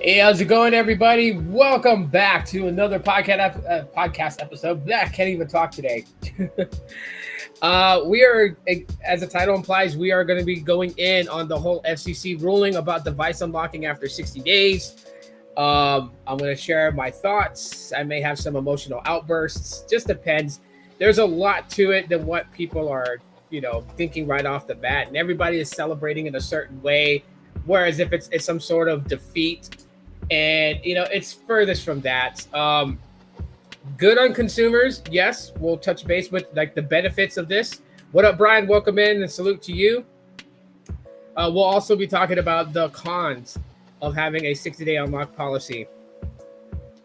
Hey, how's it going, everybody? Welcome back to another podcast episode. I can't even talk today. We are, as the title implies, we are going to be going in on the whole FCC ruling about device unlocking after 60 days. I'm going to share my thoughts. I may have some emotional outbursts. Just depends. There's a lot to it than what people are, thinking right off the bat, and everybody is celebrating in a certain way. Whereas if it's some sort of defeat, and it's furthest from that. Good on consumers, yes. We'll touch base with like the benefits of this. What up, Brian? Welcome in and salute to you. We'll also be talking about the cons of having a 60-day unlock policy.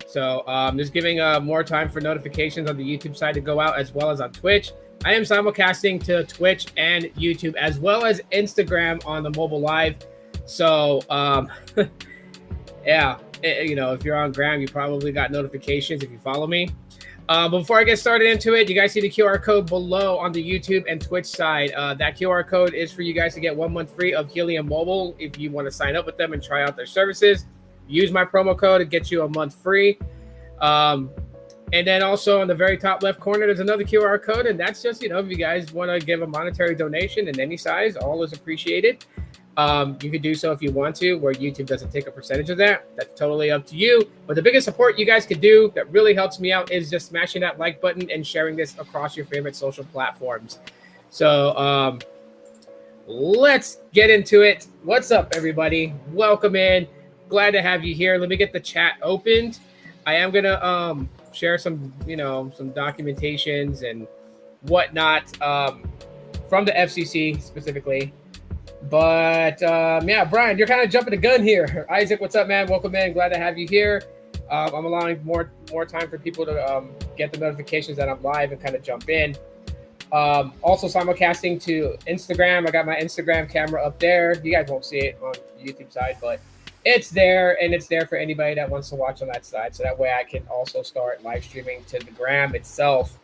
So just giving more time for notifications on the YouTube side to go out, as well as on Twitch. I am simulcasting to Twitch and YouTube, as well as Instagram on the mobile live. So yeah, if you're on Gram, you probably got notifications if you follow me. But before I get started into it, you guys see the QR code below on the YouTube and Twitch side. That QR code is for you guys to get 1 month free of Helium Mobile if you want to sign up with them and try out their services. Use my promo code to get you a month free. And then also on the very top left corner, there's another QR code, and that's just, if you guys want to give a monetary donation in any size, all is appreciated. You could do so if you want to, where YouTube doesn't take a percentage of that. That's totally up to you. But the biggest support you guys could do that really helps me out is just smashing that like button and sharing this across your favorite social platforms. So let's get into it. What's up, everybody? Welcome in. Glad to have you here. Let me get the chat opened. I am going to share some, some documentations and whatnot from the FCC specifically. But yeah, Brian, you're kind of jumping the gun here. Isaac, what's up, man? Welcome in. Glad to have you here. I'm allowing more time for people to get the notifications that I'm live and kind of jump in. Also simulcasting to Instagram. I got my Instagram camera up there. You guys won't see it on the YouTube side, but it's there, and it's there for anybody that wants to watch on that side. So that way I can also start live streaming to the Gram itself.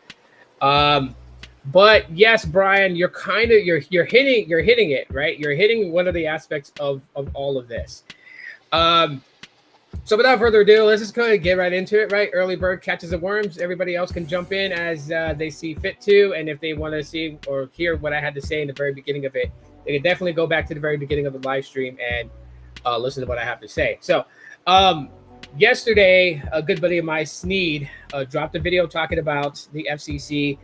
But yes, Brian, you're hitting it, right? You're hitting one of the aspects of all of this. So without further ado, let's just go ahead and get right into it, right? Early bird catches the worms. Everybody else can jump in as they see fit to, and if they want to see or hear what I had to say in the very beginning of it, they can definitely go back to the very beginning of the live stream and listen to what I have to say. So yesterday, a good buddy of mine, Sneed, dropped a video talking about the FCC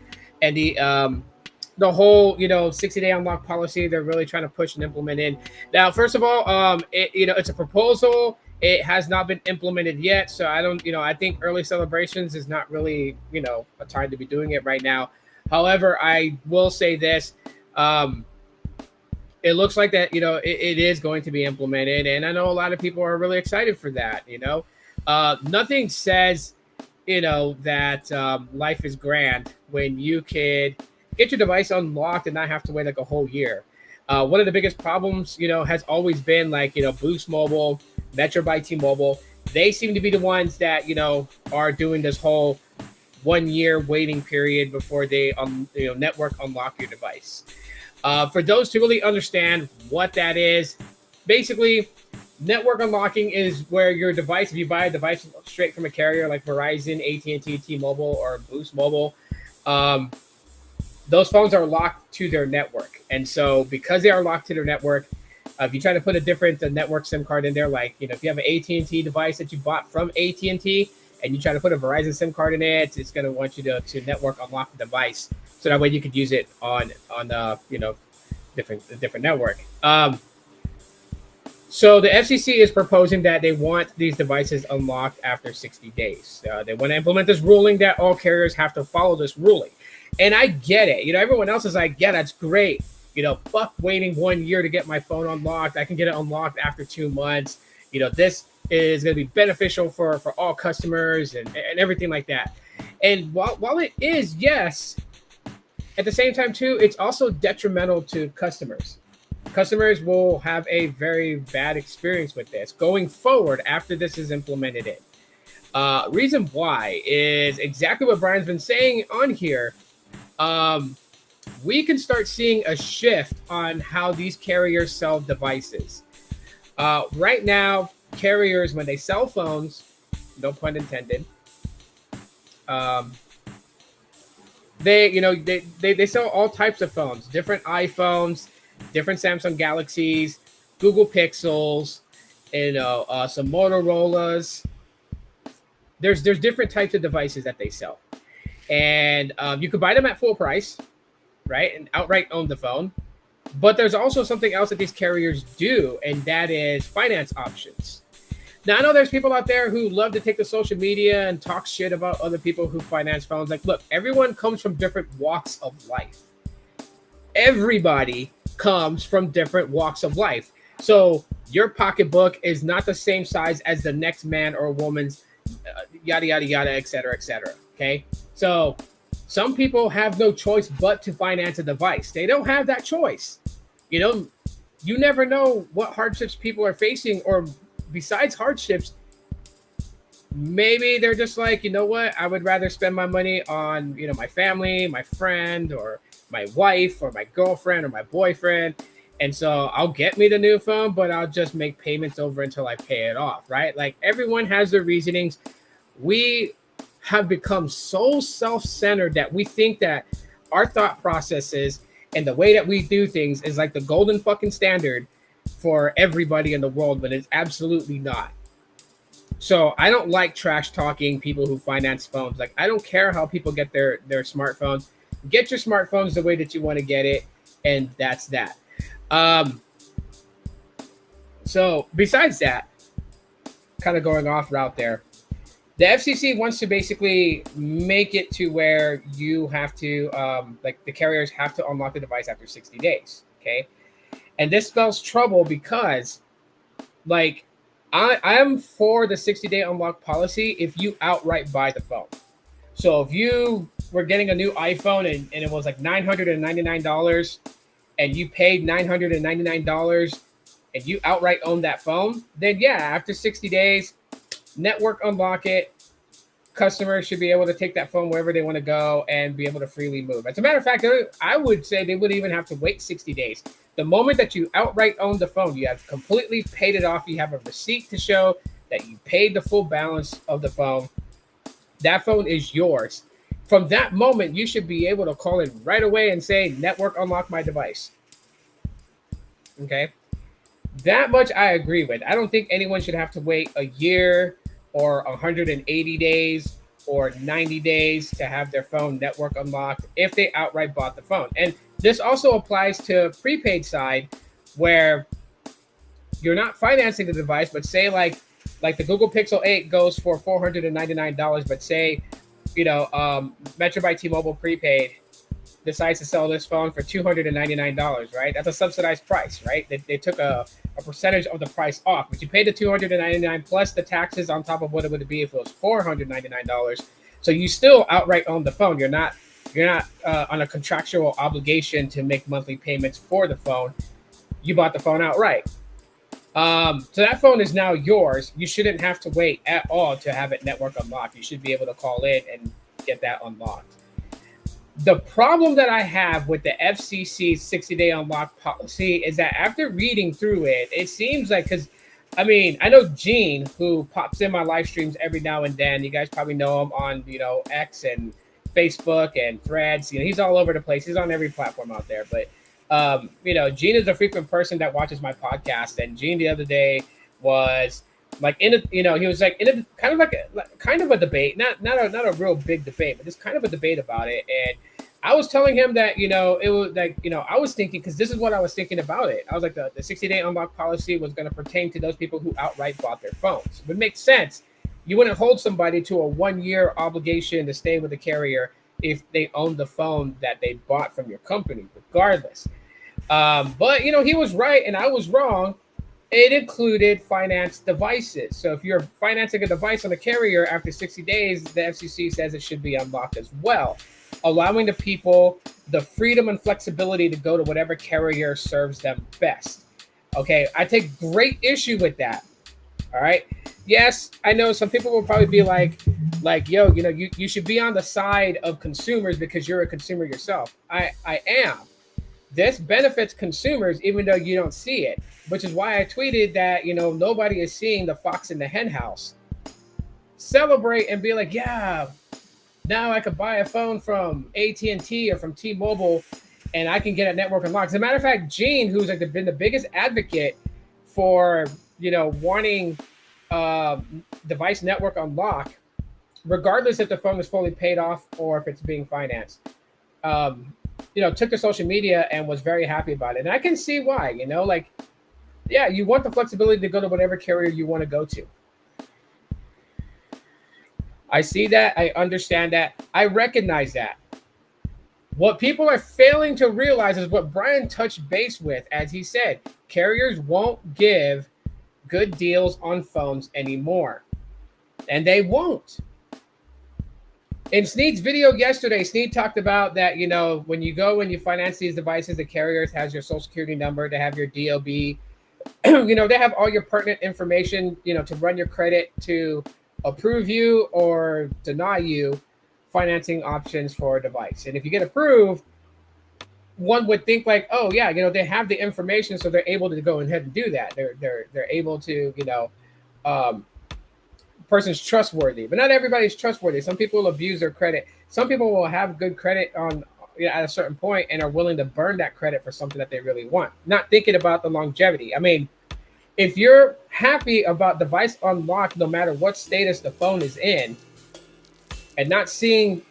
and the whole 60-day unlock policy they're really trying to push and implement in. Now, first of all, it's a proposal. It has not been implemented yet, so I think early celebrations is not really a time to be doing it right now. However, I will say this: it looks like that it is going to be implemented, and I know a lot of people are really excited for that. Nothing says that life is grand when you could get your device unlocked and not have to wait like a whole year. One of the biggest problems, has always been like, Boost Mobile, Metro by T-Mobile. They seem to be the ones that, are doing this whole 1 year waiting period before they, network unlock your device. For those to really understand what that is, basically, network unlocking is where your device, if you buy a device straight from a carrier like Verizon, AT&T, T-Mobile, or Boost Mobile, those phones are locked to their network. And so because they are locked to their network, if you try to put a different network SIM card in there, like, if you have an AT&T device that you bought from AT&T and you try to put a Verizon SIM card in it, it's going to want you to network unlock the device. So that way you could use it on different network. So the FCC is proposing that they want these devices unlocked after 60 days. They want to implement this ruling that all carriers have to follow this ruling. And I get it. Everyone else is like, yeah, that's great. Fuck waiting 1 year to get my phone unlocked. I can get it unlocked after 2 months. This is going to be beneficial for all customers and everything like that. And while it is, yes, at the same time, too, it's also detrimental to customers. Customers will have a very bad experience with this going forward after this is implemented in. Reason why is exactly what Brian's been saying on here. We can start seeing a shift on how these carriers sell devices. Right now, carriers, when they sell phones, no pun intended, um, they sell all types of phones, different iPhones, different Samsung Galaxies, Google Pixels, some Motorola's. There's different types of devices that they sell, and you could buy them at full price, right, and outright own the phone. But there's also something else that these carriers do, and that is finance options. Now, I know there's people out there who love to take to social media and talk shit about other people who finance phones. Like, look, everyone comes from different walks of life. Everybody comes from different walks of life. So your pocketbook is not the same size as the next man or woman's, yada, yada, yada, et cetera, et cetera. Okay. So some people have no choice but to finance a device. They don't have that choice. You never know what hardships people are facing, or besides hardships, maybe they're just like, you know what, I would rather spend my money on, my family, my friend, or my wife, or my girlfriend, or my boyfriend. And so I'll get me the new phone, but I'll just make payments over until I pay it off, right? Like, everyone has their reasonings. We have become so self-centered that we think that our thought processes and the way that we do things is like the golden fucking standard for everybody in the world, but it's absolutely not. So I don't like trash talking people who finance phones. Like, I don't care how people get their smartphones. Get your smartphones the way that you want to get it, and that's that. So besides that, kind of going off route there, the FCC wants to basically make it to where you have to, the carriers have to unlock the device after 60 days. Okay. And this spells trouble because, I am for the 60-day unlock policy if you outright buy the phone. So if you were getting a new iPhone and it was like $999 and you paid $999 and you outright own that phone, then yeah, after 60 days, network unlock it. Customers should be able to take that phone wherever they want to go and be able to freely move. As a matter of fact, I would say they wouldn't even have to wait 60 days. The moment that you outright own the phone, you have completely paid it off. You have a receipt to show that you paid the full balance of the phone. That phone is yours. From that moment, you should be able to call in right away and say, network unlock my device. Okay? That much I agree with. I don't think anyone should have to wait a year or 180 days or 90 days to have their phone network unlocked if they outright bought the phone. And this also applies to prepaid side, where you're not financing the device, but say like the Google Pixel 8 goes for $499, but say, Metro by T-Mobile prepaid decides to sell this phone for $299, right? That's a subsidized price, right? They took a percentage of the price off, but you pay the $299 plus the taxes on top of what it would be if it was $499. So you still outright own the phone. You're not on a contractual obligation to make monthly payments for the phone. You bought the phone outright. So that phone is now yours. You shouldn't have to wait at all to have it network unlocked. You should be able to call in and get that unlocked. The problem that I have with the FCC's 60-day unlock policy is that after reading through it, it seems like, I know Gene, who pops in my live streams every now and then. You guys probably know him on, X and Facebook and Threads. He's all over the place. He's on every platform out there. But, Gene is a frequent person that watches my podcast. And Gene the other day was he was in a kind of a debate, not a real big debate, but just kind of a debate about it. And I was telling him that, it was I was thinking, because this is what I was thinking about it. I was like, the 60-day unlock policy was going to pertain to those people who outright bought their phones. It would make sense. You wouldn't hold somebody to a 1-year obligation to stay with the carrier if they own the phone that they bought from your company, regardless. But, he was right and I was wrong. It included financed devices. So if you're financing a device on a carrier after 60 days, the FCC says it should be unlocked as well, allowing the people the freedom and flexibility to go to whatever carrier serves them best. Okay, I take great issue with that. All right. Yes, I know some people will probably be like, yo, you should be on the side of consumers because you're a consumer yourself. I am. This benefits consumers even though you don't see it, which is why I tweeted that, nobody is seeing the fox in the hen house. Celebrate and be like, yeah, now I could buy a phone from AT&T or from T-Mobile and I can get a network unlocked. As a matter of fact, Gene, who's like been the biggest advocate for, wanting device network unlock, regardless if the phone is fully paid off or if it's being financed, took to social media and was very happy about it. And I can see why, yeah, you want the flexibility to go to whatever carrier you want to go to. I see that. I understand that. I recognize that. What people are failing to realize is what Brian touched base with, as he said, carriers won't give good deals on phones anymore. And they won't. In Sneed's video yesterday, Sneed talked about that, when you go and you finance these devices, the carriers has your social security number, they have your DOB, they have all your pertinent information, to run your credit, to approve you or deny you financing options for a device. And if you get approved, one would think like, oh yeah, they have the information, so they're able to go ahead and do that. They're able to, person's trustworthy, but not everybody's trustworthy. Some people will abuse their credit. Some people will have good credit on at a certain point and are willing to burn that credit for something that they really want, not thinking about the longevity. I mean, if you're happy about device unlock, no matter what status the phone is in, and not seeing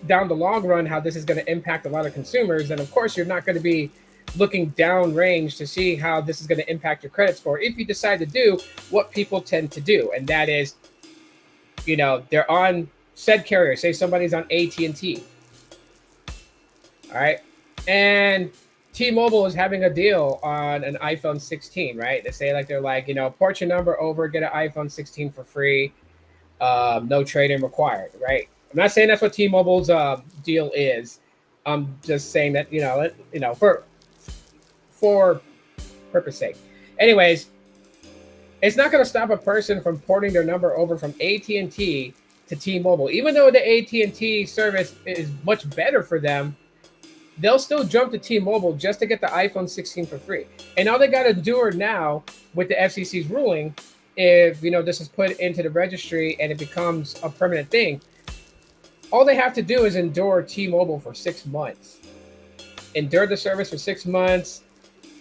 down the long run how this is going to impact a lot of consumers, then of course you're not going to be looking downrange to see how this is going to impact your credit score if you decide to do what people tend to do, and that is, they're on said carrier. Say somebody's on AT&T, all right, and T-Mobile is having a deal on an iPhone 16, right? They say they're like, port your number over, get an iPhone 16 for free, no trade-in required, right? I'm not saying that's what T-Mobile's deal is. I'm just saying that, for purpose sake. Anyways, it's not going to stop a person from porting their number over from AT&T to T-Mobile. Even though the AT&T service is much better for them, they'll still jump to T-Mobile just to get the iPhone 16 for free. And all they got to do now with the FCC's ruling, if this is put into the registry and it becomes a permanent thing, all they have to do is endure T-Mobile for 6 months. Endure the service for 6 months.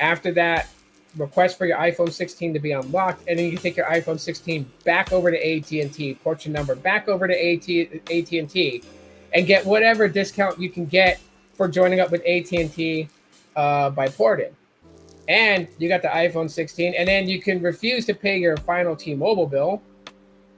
After that, request for your iPhone 16 to be unlocked, and then you can take your iPhone 16 back over to AT&T, port your number back over to AT&T, and get whatever discount you can get for joining up with AT&T by porting. And you got the iPhone 16, and then you can refuse to pay your final T-Mobile bill,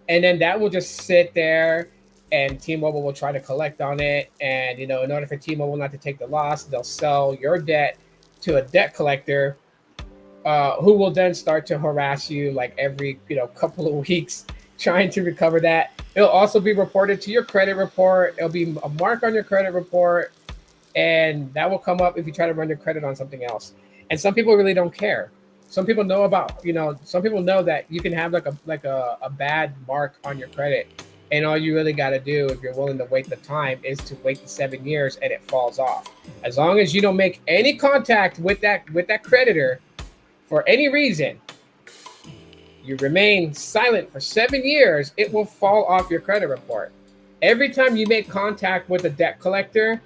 and then that will just sit there, and T-Mobile will try to collect on it. And in order for T-Mobile not to take the loss, they'll sell your debt to a debt collector, who will then start to harass you like every couple of weeks trying to recover that. It'll also be reported to your credit report. It'll be a mark on your credit report, and that will come up if you try to run your credit on something else. And some people really don't care. Some people know about, some people know that you can have like a bad mark on your credit, and all you really got to do, if you're willing to wait the time, is to wait the 7 years and it falls off. As long as you don't make any contact with that creditor for any reason, you remain silent for 7 years, it will fall off your credit report. Every time you make contact with a debt collector,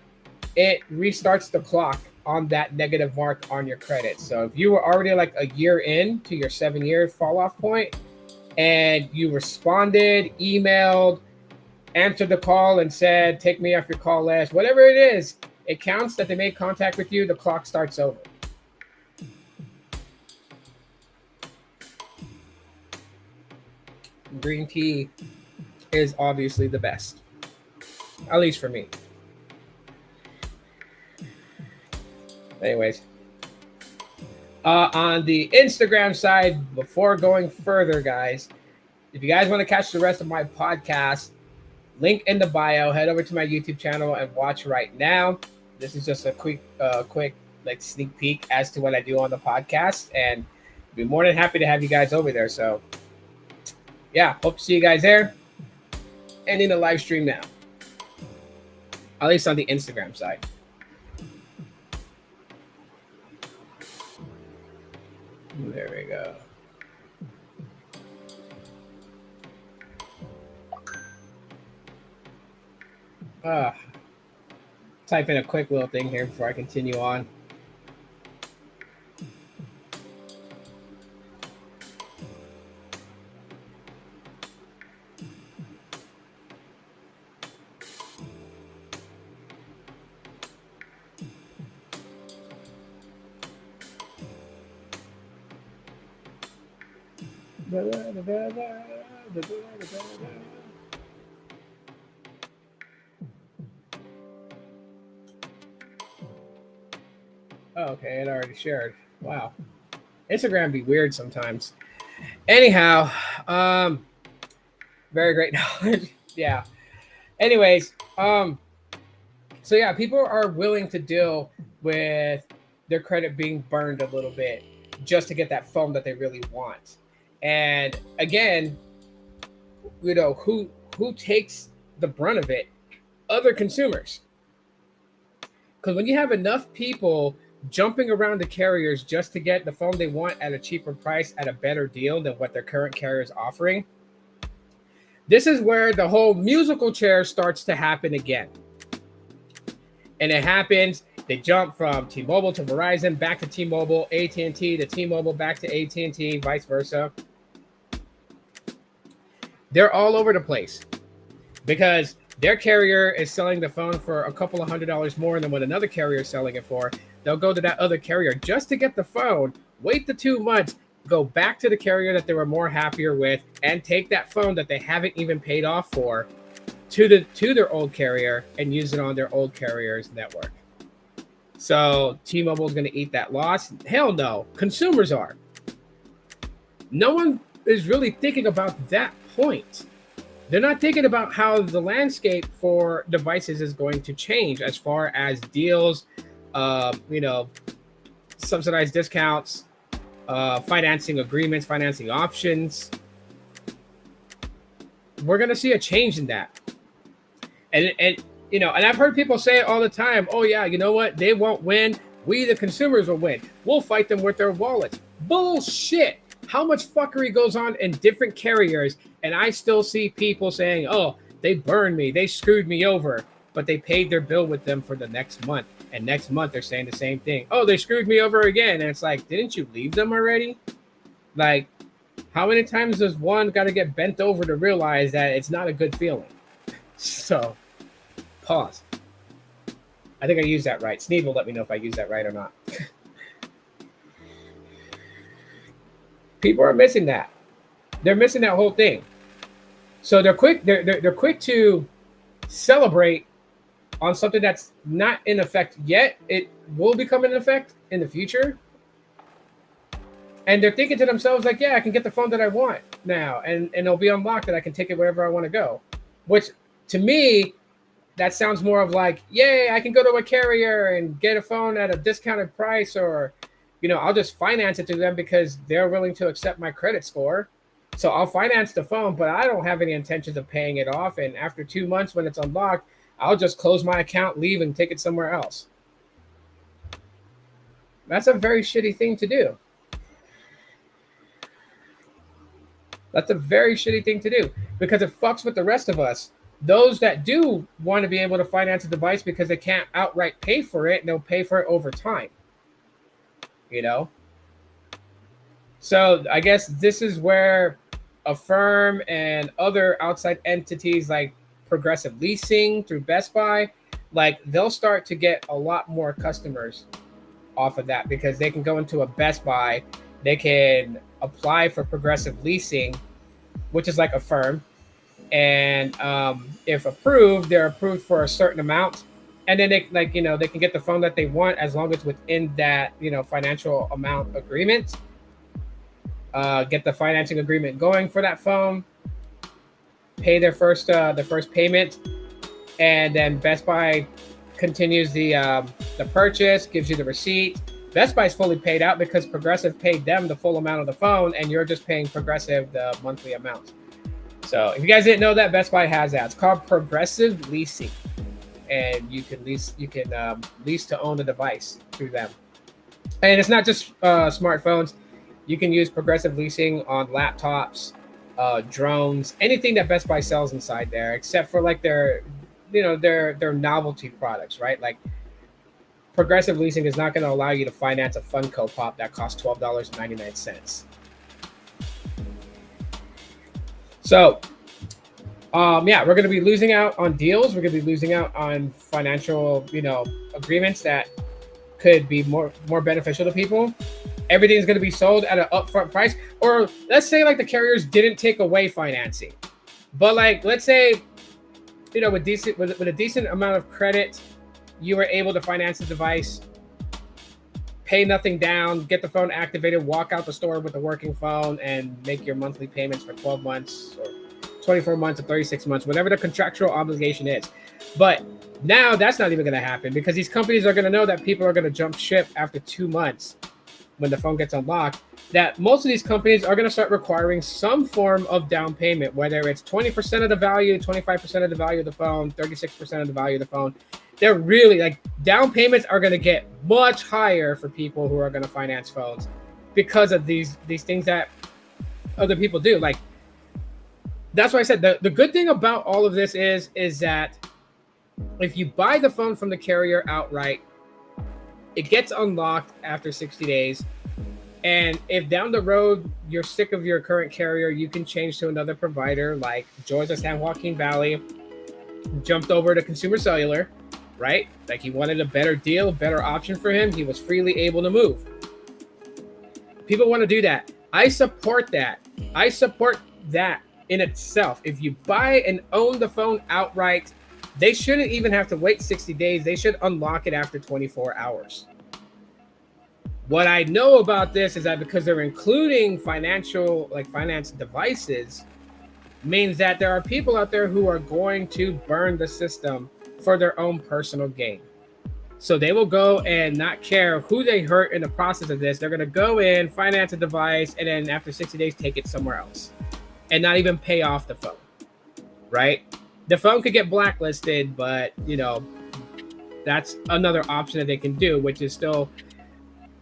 it restarts the clock on that negative mark on your credit. So if you were already like a year in to your 7-year fall off point, and you responded, emailed, answered the call and said, take me off your call list, whatever it is, it counts that they made contact with you, the clock starts over. Green tea is obviously the best, at least for me. Anyways, on the Instagram side, before going further, guys, if you guys want to catch the rest of my podcast, link in the bio, head over to my YouTube channel and watch right now. This is just a quick like sneak peek as to what I do on the podcast, and I'd be more than happy to have you guys over there. So yeah, hope to see you guys there. Ending the live stream now, at least on the Instagram side. There we go. Uh, Type in a quick little thing here before I continue on. Oh, okay, it already shared. Wow. Instagram be weird sometimes. Anyhow, very great knowledge. Yeah. Anyways, so yeah, people are willing to deal with their credit being burned a little bit just to get that phone that they really want. And again, who takes the brunt of it? Other consumers. Because when you have enough people jumping around the carriers just to get the phone they want at a cheaper price at a better deal than what their current carrier is offering, this is where the whole musical chair starts to happen again. And it happens, they jump from T-Mobile to Verizon, back to T-Mobile, AT&T to T-Mobile, back to AT&T, vice versa. They're all over the place because their carrier is selling the phone for a couple of $100 more than what another carrier is selling it for. They'll go to that other carrier just to get the phone, wait the 2 months, go back to the carrier that they were more happier with, and take that phone that they haven't even paid off for to their old carrier and use it on their old carrier's network. So T-Mobile is going to eat that loss? Hell no. Consumers are. No one is really thinking about that point. They're not thinking about how the landscape for devices is going to change as far as deals, subsidized discounts, financing agreements, financing options. We're going to see a change in that. And I've heard people say it all the time. Oh yeah, you know what? They won't win. We, the consumers, will win. We'll fight them with their wallets. Bullshit. How much fuckery goes on in different carriers, and I still see people saying, oh, they burned me, they screwed me over, but they paid their bill with them for the next month. And next month they're saying the same thing. Oh, they screwed me over again. And it's like, didn't you leave them already? Like, how many times does one got to get bent over to realize that it's not a good feeling? So, pause. I think I used that right. Sneed will let me know if I used that right or not. People are missing that. They're missing that whole thing. So they're quick. They're quick to celebrate on something that's not in effect yet. It will become in effect in the future. And they're thinking to themselves like, yeah, I can get the phone that I want now, and it'll be unlocked, and I can take it wherever I want to go. Which, to me, that sounds more of like, yay, I can go to a carrier and get a phone at a discounted price, or I'll just finance it to them because they're willing to accept my credit score. So I'll finance the phone, but I don't have any intentions of paying it off. And after 2 months, when it's unlocked, I'll just close my account, leave, and take it somewhere else. That's a very shitty thing to do. That's a very shitty thing to do because it fucks with the rest of us. Those that do want to be able to finance a device because they can't outright pay for it, and they'll pay for it over time. So I guess this is where Affirm and other outside entities like Progressive Leasing through Best Buy, like they'll start to get a lot more customers off of that because they can go into a Best Buy, they can apply for Progressive Leasing, which is like Affirm, and if approved, they're approved for a certain amount. And then they can get the phone that they want as long as within that, financial amount agreement. Get the financing agreement going for that phone. Pay their first payment, and then Best Buy continues the purchase, gives you the receipt. Best Buy is fully paid out because Progressive paid them the full amount of the phone, and you're just paying Progressive the monthly amount. So if you guys didn't know that, Best Buy has that. It's called Progressive Leasing. And you can lease to own a device through them. And it's not just smartphones. You can use Progressive Leasing on laptops, drones, anything that Best Buy sells inside there, except for like their novelty products, right? Like Progressive Leasing is not going to allow you to finance a Funko Pop that costs $12.99. So, yeah, we're going to be losing out on deals. We're going to be losing out on financial, agreements that could be more beneficial to people. Everything's going to be sold at an upfront price, or let's say like the carriers didn't take away financing, but like let's say, with a decent amount of credit, you were able to finance the device, pay nothing down, get the phone activated, walk out the store with a working phone, and make your monthly payments for 12 months or 24 months or 36 months, whatever the contractual obligation is. But now that's not even going to happen, because these companies are going to know that people are going to jump ship after 2 months when the phone gets unlocked, that most of these companies are going to start requiring some form of down payment, whether it's 20% of the value, 25% of the value of the phone, 36% of the value of the phone. They're really like, down payments are going to get much higher for people who are going to finance phones because of these things that other people do. Like, that's why I said the good thing about all of this is that if you buy the phone from the carrier outright, it gets unlocked after 60 days. And if down the road you're sick of your current carrier, you can change to another provider. Like George of San Joaquin Valley jumped over to Consumer Cellular, right? Like he wanted a better deal, better option for him. He was freely able to move. People want to do that. I support that. I support that in itself. If you buy and own the phone outright, they shouldn't even have to wait 60 days. They should unlock it after 24 hours. What I know about this is that because they're including finance devices, means that there are people out there who are going to burn the system for their own personal gain. So they will go and not care who they hurt in the process of this. They're going to go in, finance a device, and then after 60 days, take it somewhere else and not even pay off the phone, right? The phone could get blacklisted, but, that's another option that they can do, which is still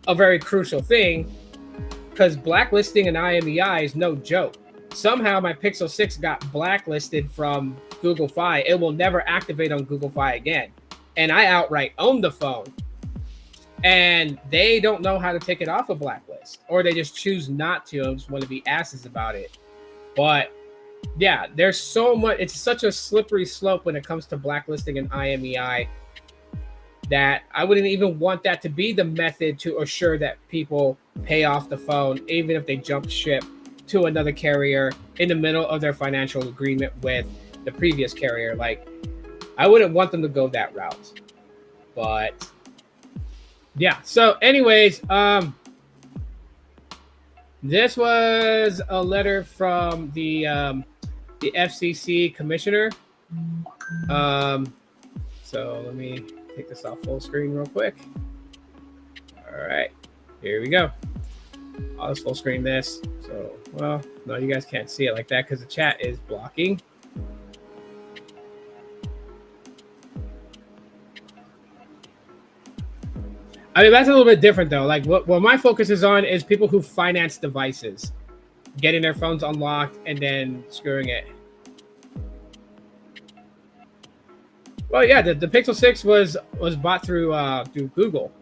a very crucial thing, because blacklisting an IMEI is no joke. Somehow my Pixel 6 got blacklisted from Google Fi. It will never activate on Google Fi again. And I outright own the phone. And they don't know how to take it off a blacklist, or they just choose not to and just want to be asses about it. But yeah, there's so much. It's such a slippery slope when it comes to blacklisting an IMEI that I wouldn't even want that to be the method to assure that people pay off the phone, even if they jump ship to another carrier in the middle of their financial agreement with the previous carrier. Like, I wouldn't want them to go that route. But yeah. So anyways, this was a letter from the FCC commissioner. So let me take this off full screen real quick. All right, here we go. I'll just full screen this. So, well, no, you guys can't see it like that because the chat is blocking. I mean, that's a little bit different though. Like what my focus is on is people who finance devices, getting their phones unlocked and then screwing it. Well, yeah, the Pixel 6 was bought through Google,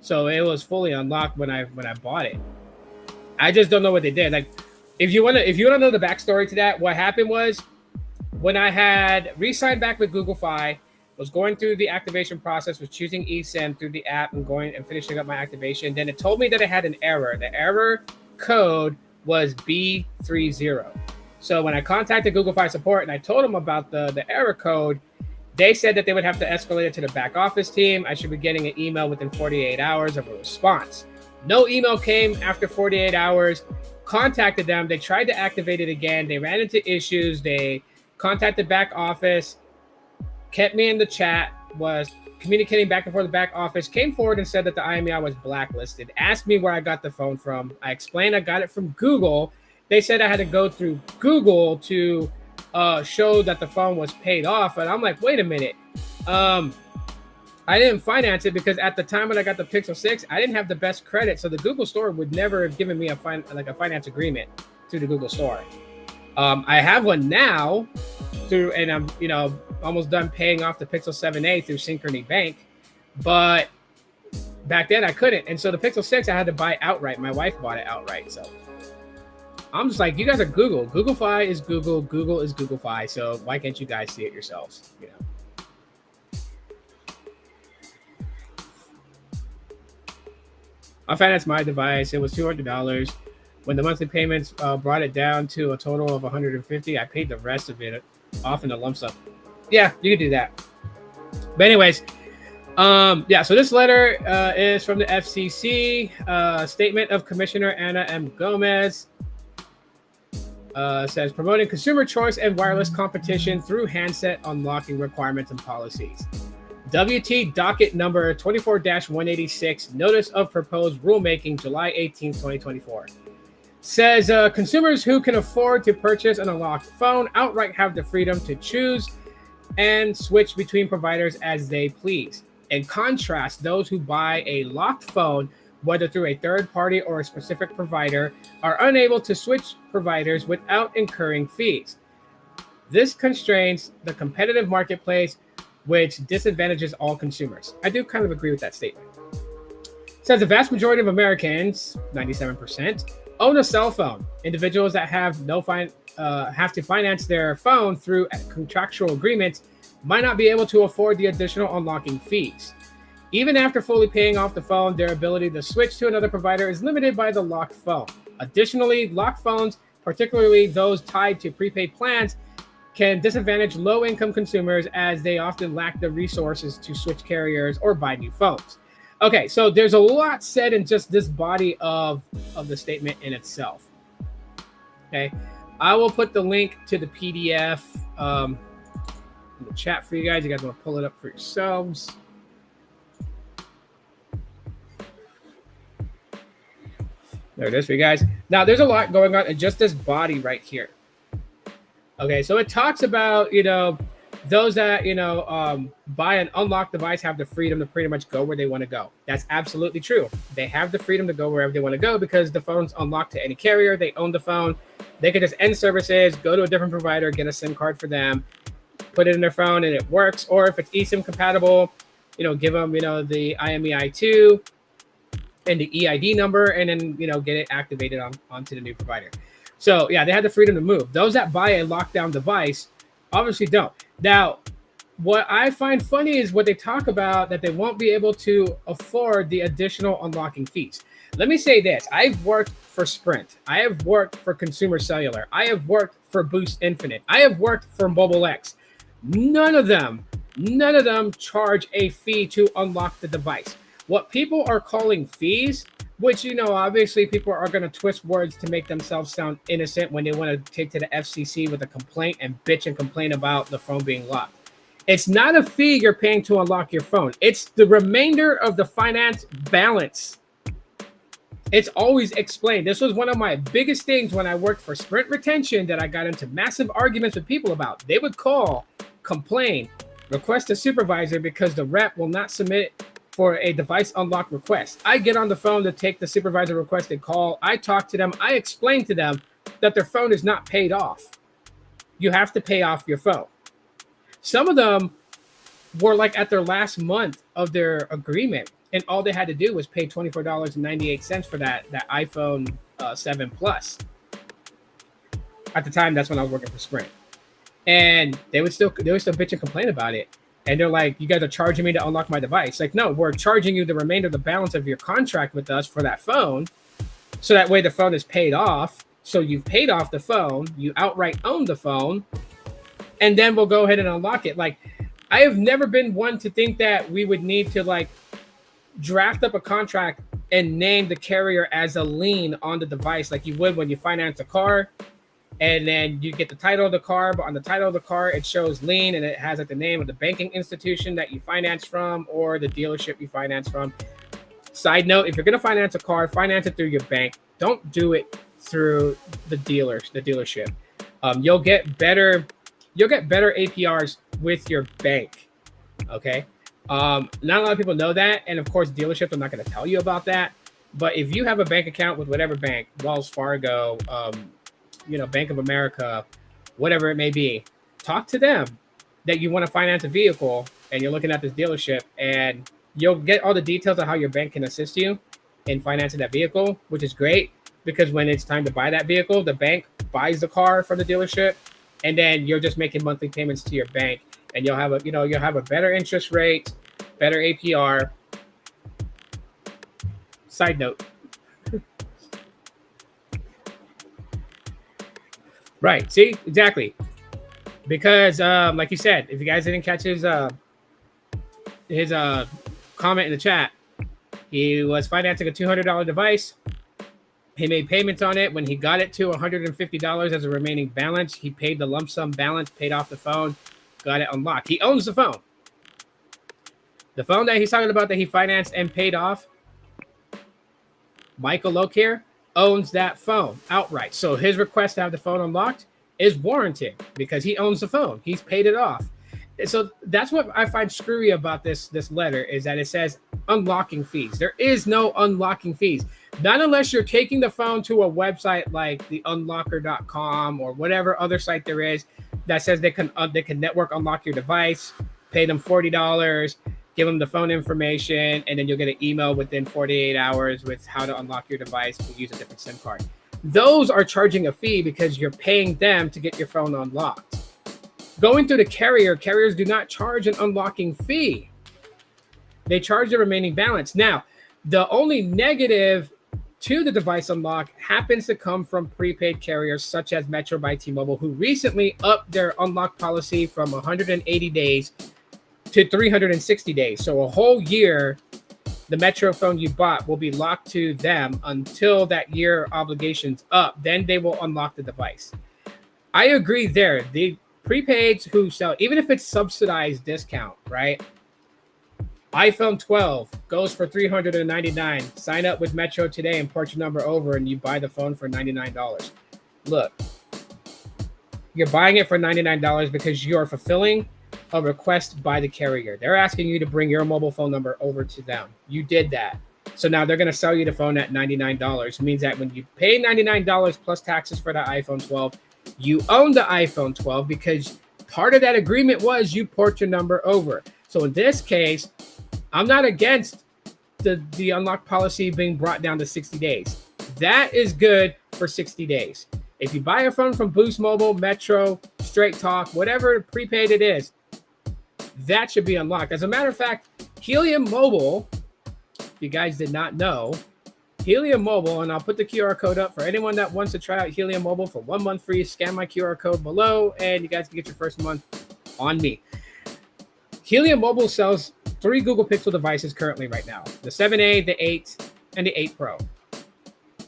so it was fully unlocked when I bought it. I just don't know what they did. Like, if you wanna know the backstory to that, what happened was when I had re-signed back with Google Fi, was going through the activation process, was choosing eSIM through the app and going and finishing up my activation. Then it told me that it had an error. The error code was B30. So when I contacted Google Fi support and I told them about the error code, they said that they would have to escalate it to the back office team. I should be getting an email within 48 hours of a response. No email came after 48 hours. Contacted them. They tried to activate it again. They ran into issues. They contacted back office, kept me in the chat, was communicating back and forth with the back office, came forward and said that the IMEI was blacklisted, asked me where I got the phone from. I explained I got it from Google. They said I had to go through Google to show that the phone was paid off. And I'm like, wait a minute. I didn't finance it because at the time when I got the Pixel 6, I didn't have the best credit. So the Google Store would never have given me a finance agreement through the Google Store. I have one now and I'm almost done paying off the Pixel 7a through Synchrony Bank, but back then I couldn't. And so the Pixel 6 I had to buy outright. My wife bought it outright. So I'm just like, you guys are Google. Google-Fi is Google. Google is Google-Fi. So why can't you guys see it yourselves? I financed my device. It was $200. When the monthly payments brought it down to a total of $150, I paid the rest of it off in a lump sum. Yeah, you can do that. But anyways, so this letter is from the FCC. Statement of Commissioner Ana M. Gomez says promoting consumer choice and wireless competition through handset unlocking requirements and policies. WT docket number 24-186, notice of proposed rulemaking, July 18, 2024. Says consumers who can afford to purchase an unlocked phone outright have the freedom to choose and switch between providers as they please. In contrast, those who buy a locked phone, whether through a third party or a specific provider, are unable to switch providers without incurring fees. This constrains the competitive marketplace, which disadvantages all consumers. I do kind of agree with that statement. It says the vast majority of Americans, 97%, own a cell phone. Individuals that have to finance their phone through contractual agreements might not be able to afford the additional unlocking fees. Even after fully paying off the phone, their ability to switch to another provider is limited by the locked phone. Additionally, locked phones, particularly those tied to prepaid plans, can disadvantage low-income consumers as they often lack the resources to switch carriers or buy new phones. Okay, so there's a lot said in just this body of the statement in itself. Okay, I will put the link to the PDF in the chat for you guys. You guys want to pull it up for yourselves. There it is for you guys. Now, there's a lot going on in just this body right here. Okay, so it talks about, those that, buy an unlocked device have the freedom to pretty much go where they want to go. That's absolutely true. They have the freedom to go wherever they want to go because the phone's unlocked to any carrier. They own the phone. They can just end services, go to a different provider, get a SIM card for them, put it in their phone, and it works. Or if it's eSIM compatible, give them, the IMEI2 and the EID number, and then, get it activated onto the new provider. So, yeah, they have the freedom to move. Those that buy a lockdown device obviously don't. Now, what I find funny is what they talk about, that they won't be able to afford the additional unlocking fees. Let me say this. I've worked for Sprint. I have worked for Consumer Cellular. I have worked for Boost Infinite. I have worked for Mobile X. None of them charge a fee to unlock the device. What people are calling fees, which, obviously people are going to twist words to make themselves sound innocent when they want to take to the FCC with a complaint and bitch and complain about the phone being locked. It's not a fee you're paying to unlock your phone. It's the remainder of the finance balance. It's always explained. This was one of my biggest things when I worked for Sprint Retention that I got into massive arguments with people about. They would call, complain, request a supervisor because the rep will not submit for a device unlock request. I get on the phone to take the supervisor requested call. I talk to them. I explain to them that their phone is not paid off. You have to pay off your phone. Some of them were like at their last month of their agreement, and all they had to do was pay $24.98 for that iPhone 7 Plus. At the time, that's when I was working for Sprint. And they would still bitch and complain about it. And they're like, you guys are charging me to unlock my device. Like, no, we're charging you the remainder of the balance of your contract with us for that phone. So that way the phone is paid off. So you've paid off the phone. You outright own the phone. And then we'll go ahead and unlock it. Like, I have never been one to think that we would need to, draft up a contract and name the carrier as a lien on the device like you would when you finance a car. And then you get the title of the car, but on the title of the car, it shows lien, and it has the name of the banking institution that you finance from or the dealership you finance from. Side note, if you're going to finance a car, finance it through your bank. Don't do it through the dealership. You'll get better APRs with your bank. Okay. Not a lot of people know that, and of course, dealerships are not going to tell you about that. But if you have a bank account with whatever bank, Wells Fargo, Bank of America, whatever it may be, talk to them that you want to finance a vehicle, and you're looking at this dealership, and you'll get all the details of how your bank can assist you in financing that vehicle, which is great because when it's time to buy that vehicle, the bank buys the car from the dealership, and then you're just making monthly payments to your bank, and you'll have a better interest rate, better APR. Side note. Right. See, exactly. Because like you said, if you guys didn't catch his comment in the chat, he was financing a $200 device. He made payments on it. When he got it to $150 as a remaining balance, he paid the lump sum balance, paid off the phone, got it unlocked. He owns the phone. The phone that he's talking about that he financed and paid off, Michael Lokier owns that phone outright. So his request to have the phone unlocked is warranted because he owns the phone. He's paid it off. So that's what I find screwy about this letter is that it says unlocking fees. There is no unlocking fees. Not unless you're taking the phone to a website like the unlocker.com or whatever other site there is that says they can network unlock your device, pay them $40, give them the phone information, and then you'll get an email within 48 hours with how to unlock your device to use a different SIM card. Those are charging a fee because you're paying them to get your phone unlocked. Going through the carriers do not charge an unlocking fee. They charge the remaining balance. Now, the only negative to the device unlock happens to come from prepaid carriers such as Metro by T-Mobile, who recently upped their unlock policy from 180 days to 360 days. So a whole year, the Metro phone you bought will be locked to them until that year obligation's up. Then they will unlock the device. I agree there. The prepaids who sell, even if it's subsidized discount, right? iPhone 12 goes for $399. Sign up with Metro today and port your number over and you buy the phone for $99. Look, you're buying it for $99 because you're fulfilling a request by the carrier. They're asking you to bring your mobile phone number over to them. You did that. So now they're going to sell you the phone at $99. It means that when you pay $99 plus taxes for the iPhone 12, you own the iPhone 12 because part of that agreement was you port your number over. So in this case, I'm not against the unlock policy being brought down to 60 days. That is good for 60 days. If you buy a phone from Boost Mobile, Metro, Straight Talk, whatever prepaid it is, that should be unlocked. As a matter of fact, Helium Mobile, if you guys did not know, Helium Mobile, and I'll put the QR code up for anyone that wants to try out Helium Mobile for 1 month free. Scan my QR code below, and you guys can get your first month on me. Helium Mobile sells 3 Google Pixel devices currently right now. The 7A, the 8, and the 8 Pro.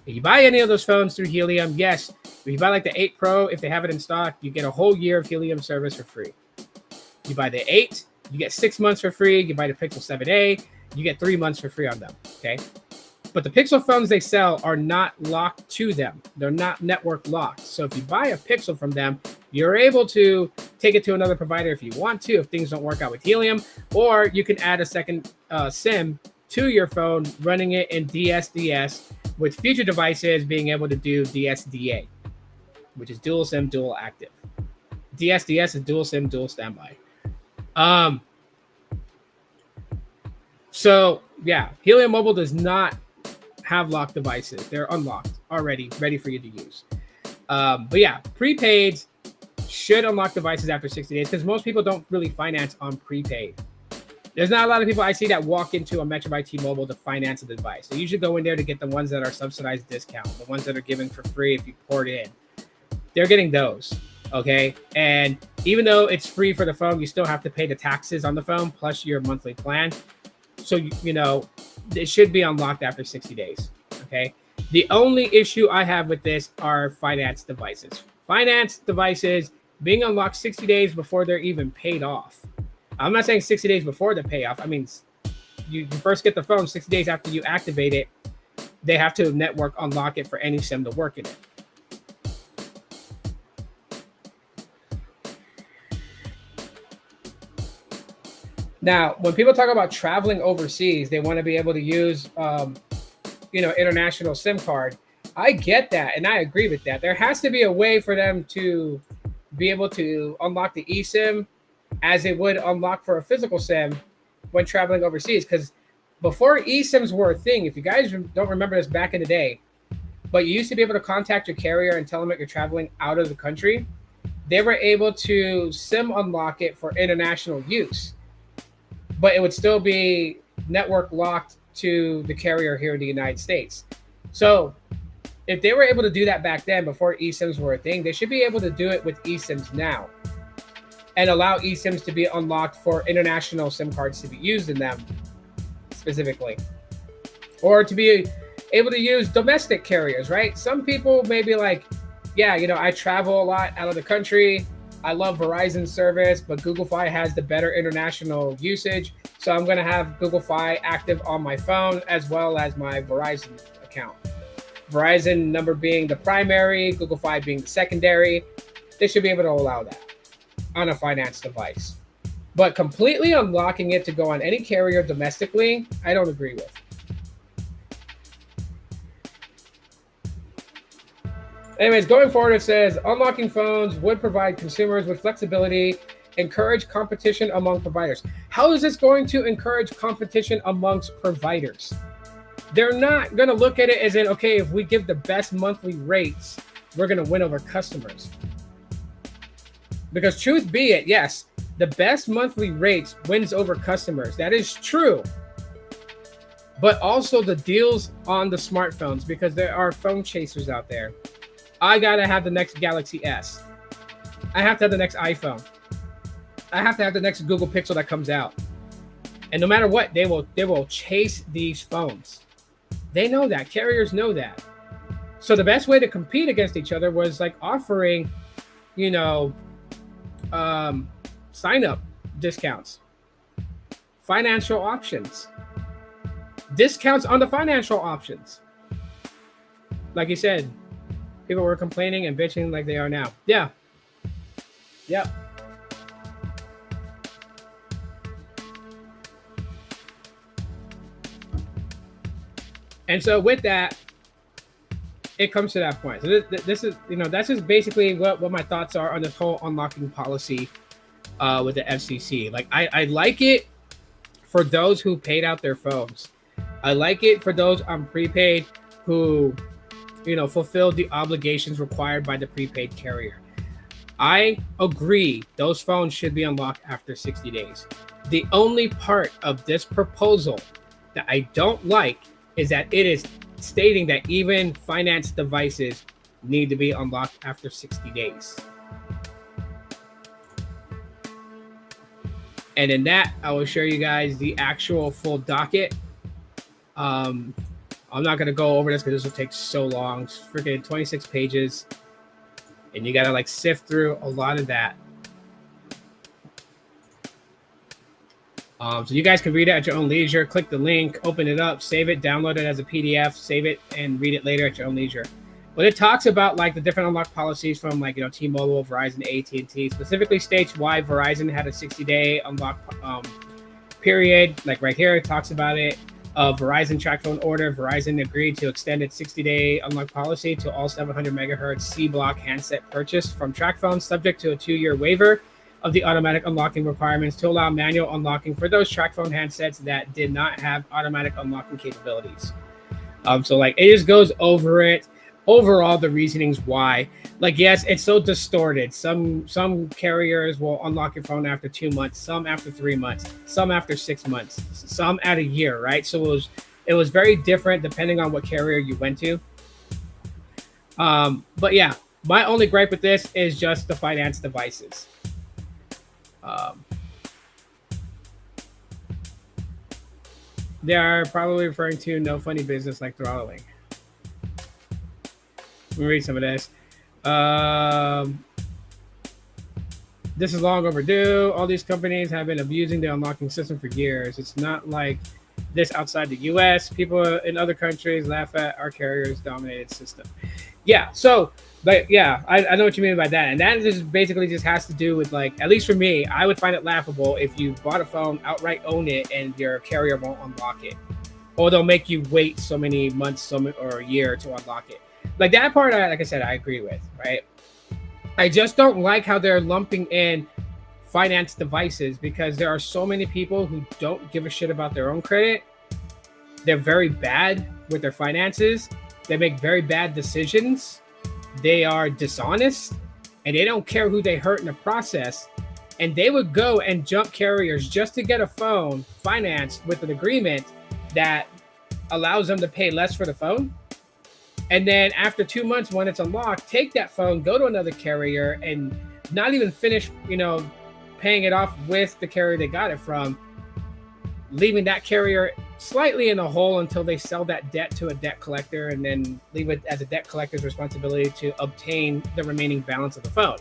If you buy any of those phones through Helium, yes, if you buy like the 8 Pro, if they have it in stock, you get a whole year of Helium service for free. You buy the 8, you get 6 months for free. You buy the Pixel 7A, you get 3 months for free on them, okay? But the Pixel phones they sell are not locked to them. They're not network locked. So if you buy a Pixel from them, you're able to take it to another provider if you want to, if things don't work out with Helium, or you can add a second SIM to your phone, running it in DSDS, with future devices being able to do DSDA, which is dual SIM, dual active. DSDS is dual SIM, dual standby. So yeah, Helium Mobile does not have locked devices. They're unlocked already, ready for you to use. But yeah, prepaids should unlock devices after 60 days because most people don't really finance on prepaid. There's not a lot of people I see that walk into a Metro by T-Mobile to finance a device. They usually go in there to get the ones that are subsidized discount, the ones that are given for free if you port in. They're getting those, okay? And even though it's free for the phone, you still have to pay the taxes on the phone plus your monthly plan. So, you know, it should be unlocked after 60 days, okay? The only issue I have with this are finance devices. Finance devices being unlocked 60 days before they're even paid off. I'm not saying 60 days before the payoff. I mean, you first get the phone 60 days after you activate it. They have to network unlock it for any SIM to work in it. Now, when people talk about traveling overseas, they want to be able to use, international SIM card. I get that, and I agree with that. There has to be a way for them to be able to unlock the eSIM as it would unlock for a physical SIM when traveling overseas. Because before eSIMs were a thing, if you guys don't remember this back in the day, but you used to be able to contact your carrier and tell them that you're traveling out of the country. They were able to SIM unlock it for international use, but it would still be network locked to the carrier here in the United States. So if they were able to do that back then before eSIMs were a thing, they should be able to do it with eSIMs now and allow eSIMs to be unlocked for international SIM cards to be used in them specifically, or to be able to use domestic carriers, right? Some people may be like, yeah, I travel a lot out of the country. I love Verizon service, but Google Fi has the better international usage. So I'm going to have Google Fi active on my phone as well as my Verizon account. Verizon number being the primary, Google Fi being the secondary. They should be able to allow that on a finance device. But completely unlocking it to go on any carrier domestically, I don't agree with. Anyways, going forward, it says unlocking phones would provide consumers with flexibility, encourage competition among providers. How is this going to encourage competition amongst providers? They're not going to look at it as in, okay, if we give the best monthly rates, we're going to win over customers. Because truth be it, yes, the best monthly rates wins over customers. That is true. But also the deals on the smartphones, because there are phone chasers out there. I gotta have the next Galaxy S. I have to have the next iPhone. I have to have the next Google Pixel that comes out. And no matter what, they will chase these phones. They know that. Carriers know that. So the best way to compete against each other was like offering, sign-up discounts, financial options, discounts on the financial options. Like you said, people were complaining and bitching like they are now. Yeah. Yep. And so with that, it comes to that point. So this is, that's just basically what my thoughts are on this whole unlocking policy with the FCC. Like, I like it for those who paid out their phones. I like it for those on prepaid who, fulfilled the obligations required by the prepaid carrier. I agree those phones should be unlocked after 60 days. The only part of this proposal that I don't like is that it is stating that even finance devices need to be unlocked after 60 days. And in that, I will show you guys the actual full docket. I'm not going to go over this because this will take so long. It's freaking 26 pages. And you got to sift through a lot of that. So you guys can read it at your own leisure. Click the link, open it up, save it, download it as a PDF, save it, and read it later at your own leisure. But it talks about the different unlock policies from T-Mobile, Verizon, AT&T. Specifically states why Verizon had a 60-day unlock period. Like right here, it talks about it. Verizon track phone order. Verizon agreed to extend its 60-day unlock policy to all 700 megahertz C-block handset purchase from track phones, subject to a 2-year waiver of the automatic unlocking requirements to allow manual unlocking for those track phone handsets that did not have automatic unlocking capabilities. So it just goes over it. Overall, the reasonings why. Yes, it's so distorted. Some carriers will unlock your phone after 2 months, some after 3 months, some after 6 months, some at a year, right? So it was very different depending on what carrier you went to. But yeah, my only gripe with this is just the finance devices. They are probably referring to no funny business like throttling. Let me read some of this. This is long overdue. All these companies have been abusing the unlocking system for years. It's not like this outside the US. People in other countries laugh at our carriers' dominated system. Yeah, so But yeah, I know what you mean by that. And that just basically just has to do with, like, at least for me, I would find it laughable if you bought a phone, outright own it, and your carrier won't unlock it. Or they'll make you wait so many months or a year to unlock it. Like that part, like I said, I agree with, right? I just don't like how they're lumping in finance devices, because there are so many people who don't give a shit about their own credit. They're very bad with their finances. They make very bad decisions. They are dishonest, and they don't care who they hurt in the process. And they would go and jump carriers just to get a phone financed with an agreement that allows them to pay less for the phone. And then after 2 months, when it's unlocked, take that phone, go to another carrier, and not even finish, paying it off with the carrier they got it from, leaving that carrier slightly in a hole until they sell that debt to a debt collector, and then leave it as a debt collector's responsibility to obtain the remaining balance of the phone.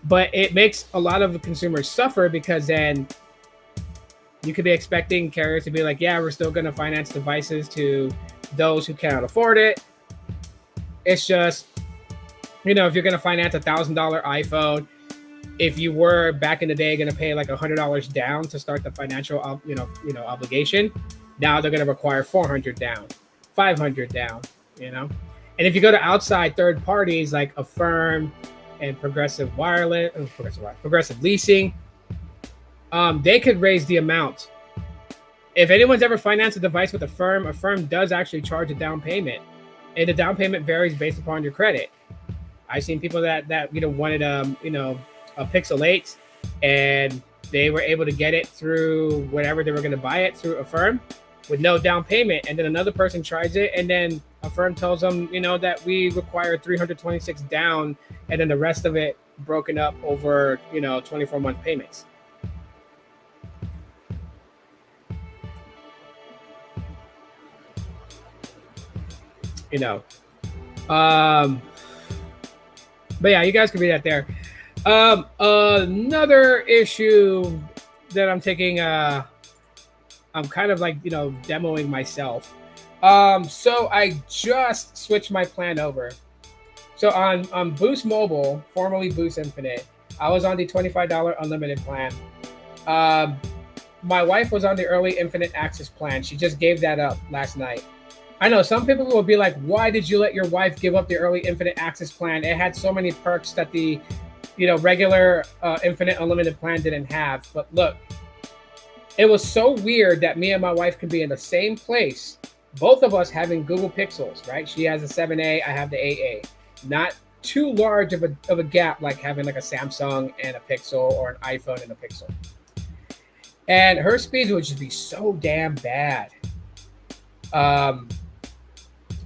But it makes a lot of consumers suffer, because then you could be expecting carriers to be like, yeah, we're still going to finance devices to those who cannot afford it. It's just, if you're going to finance $1,000 iPhone, if you were back in the day going to pay like $100 down to start the financial, obligation, now they're going to require $400 down, $500 down, And if you go to outside third parties like Affirm and Progressive Leasing, they could raise the amount. If anyone's ever financed a device with Affirm does actually charge a down payment, and the down payment varies based upon your credit. I've seen people that wanted a Pixel 8, and they were able to get it through whatever they were going to buy it through Affirm with no down payment, and then another person tries it, and then Affirm tells them that we require $326 down, and then the rest of it broken up over 24-month payments. But yeah, you guys can read that there. Another issue that I'm taking, I'm kind of like, demoing myself. So I just switched my plan over. So on Boost Mobile, formerly Boost Infinite, I was on the $25 unlimited plan. My wife was on the early Infinite Access plan. She just gave that up last night. I know some people will be like, why did you let your wife give up the early Infinite Access plan? It had so many perks that the regular Infinite Unlimited plan didn't have. But look, it was so weird that me and my wife could be in the same place, both of us having Google Pixels, right? She has a 7A, I have the 8A. Not too large of a gap like having like a Samsung and a Pixel, or an iPhone and a Pixel. And her speeds would just be so damn bad.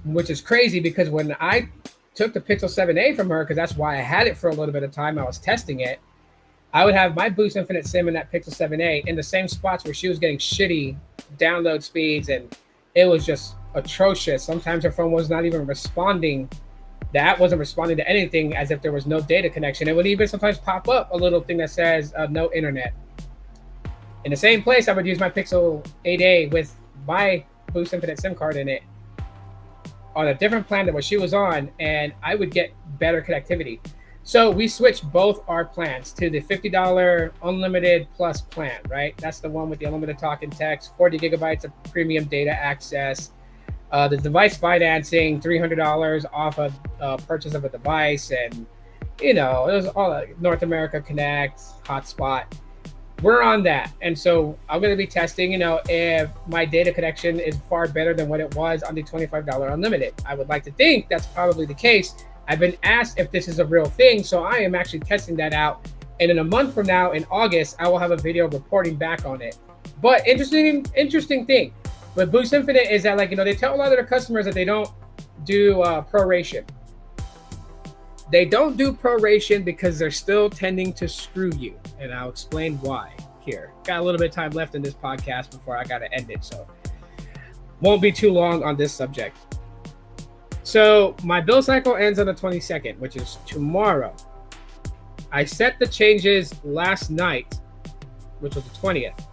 Which is crazy, because when I took the Pixel 7a from her, because that's why I had it for a little bit of time, I was testing it, I would have my Boost Infinite SIM in that Pixel 7a in the same spots where she was getting shitty download speeds, and it was just atrocious. Sometimes her phone was not even responding. The app wasn't responding to anything, as if there was no data connection. It would even sometimes pop up a little thing that says no internet. In the same place, I would use my Pixel 8a with my Boost Infinite SIM card in it on a different plan than what she was on, and I would get better connectivity. So we switched both our plans to the $50 unlimited plus plan, right? That's the one with the unlimited talk and text, 40 gigabytes of premium data access, the device financing, $300 off a purchase of a device, and it was all like North America Connect, hotspot. We're on that. And so I'm going to be testing, if my data connection is far better than what it was on the $25 unlimited. I would like to think that's probably the case. I've been asked if this is a real thing, so I am actually testing that out. And in a month from now, in August, I will have a video reporting back on it. But interesting thing with Boost Infinite is that, like, they tell a lot of their customers that they don't do proration. They don't do proration because they're still tending to screw you. And I'll explain why here. Got a little bit of time left in this podcast before I got to end it. So won't be too long on this subject. So my bill cycle ends on the 22nd, which is tomorrow. I set the changes last night, which was the 20th.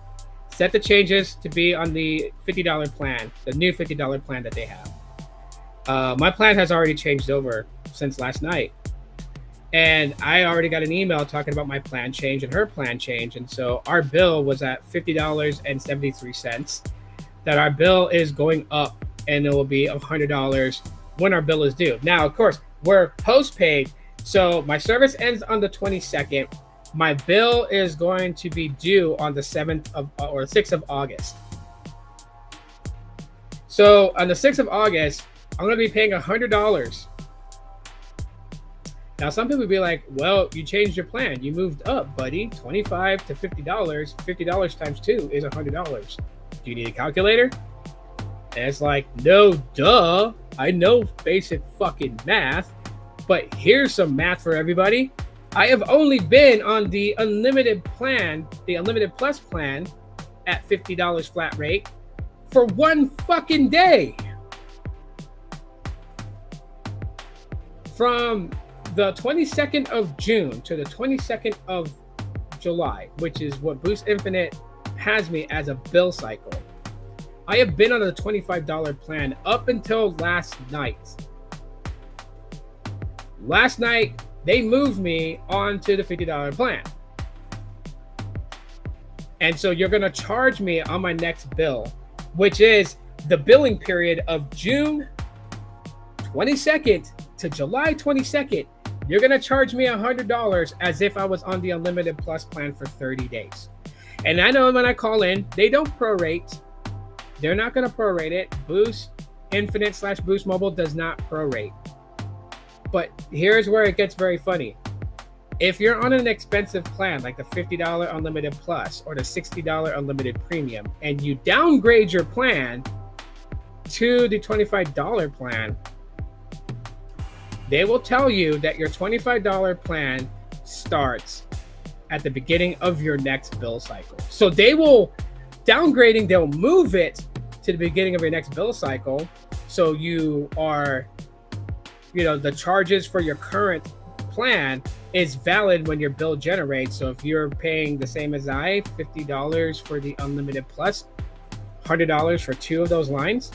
Set the changes to be on the $50 plan, the new $50 plan that they have. My plan has already changed over since last night. And I already got an email talking about my plan change and her plan change. And so our bill was at $50.73. That our bill is going up, and it will be $100 when our bill is due. Now, of course, we're postpaid. So my service ends on the 22nd. My bill is going to be due on the 7th of or 6th of August. So on the 6th of August, I'm going to be paying $100. Now, some people will be like, well, you changed your plan. You moved up, buddy. $25 to $50. $50 times 2 is $100. Do you need a calculator? And it's like, no, duh. I know basic fucking math. But here's some math for everybody. I have only been on the unlimited plan, the unlimited plus plan at $50 flat rate for one fucking day. From the 22nd of June to the 22nd of July, which is what Boost Infinite has me as a bill cycle, I have been on a $25 plan up until last night. Last night, they moved me onto the $50 plan. And so you're going to charge me on my next bill, which is the billing period of June 22nd to July 22nd. You're going to charge me $100 as if I was on the Unlimited Plus plan for 30 days. And I know when I call in, they don't prorate. They're not going to prorate it. Boost Infinite / Boost Mobile does not prorate. But here's where it gets very funny. If you're on an expensive plan, like the $50 Unlimited Plus or the $60 Unlimited Premium, and you downgrade your plan to the $25 plan, they will tell you that your $25 plan starts at the beginning of your next bill cycle. So they will downgrading, they'll move it to the beginning of your next bill cycle. So you are, the charges for your current plan is valid when your bill generates. So if you're paying the same as I, $50 for the Unlimited Plus, $100 for 2 of those lines,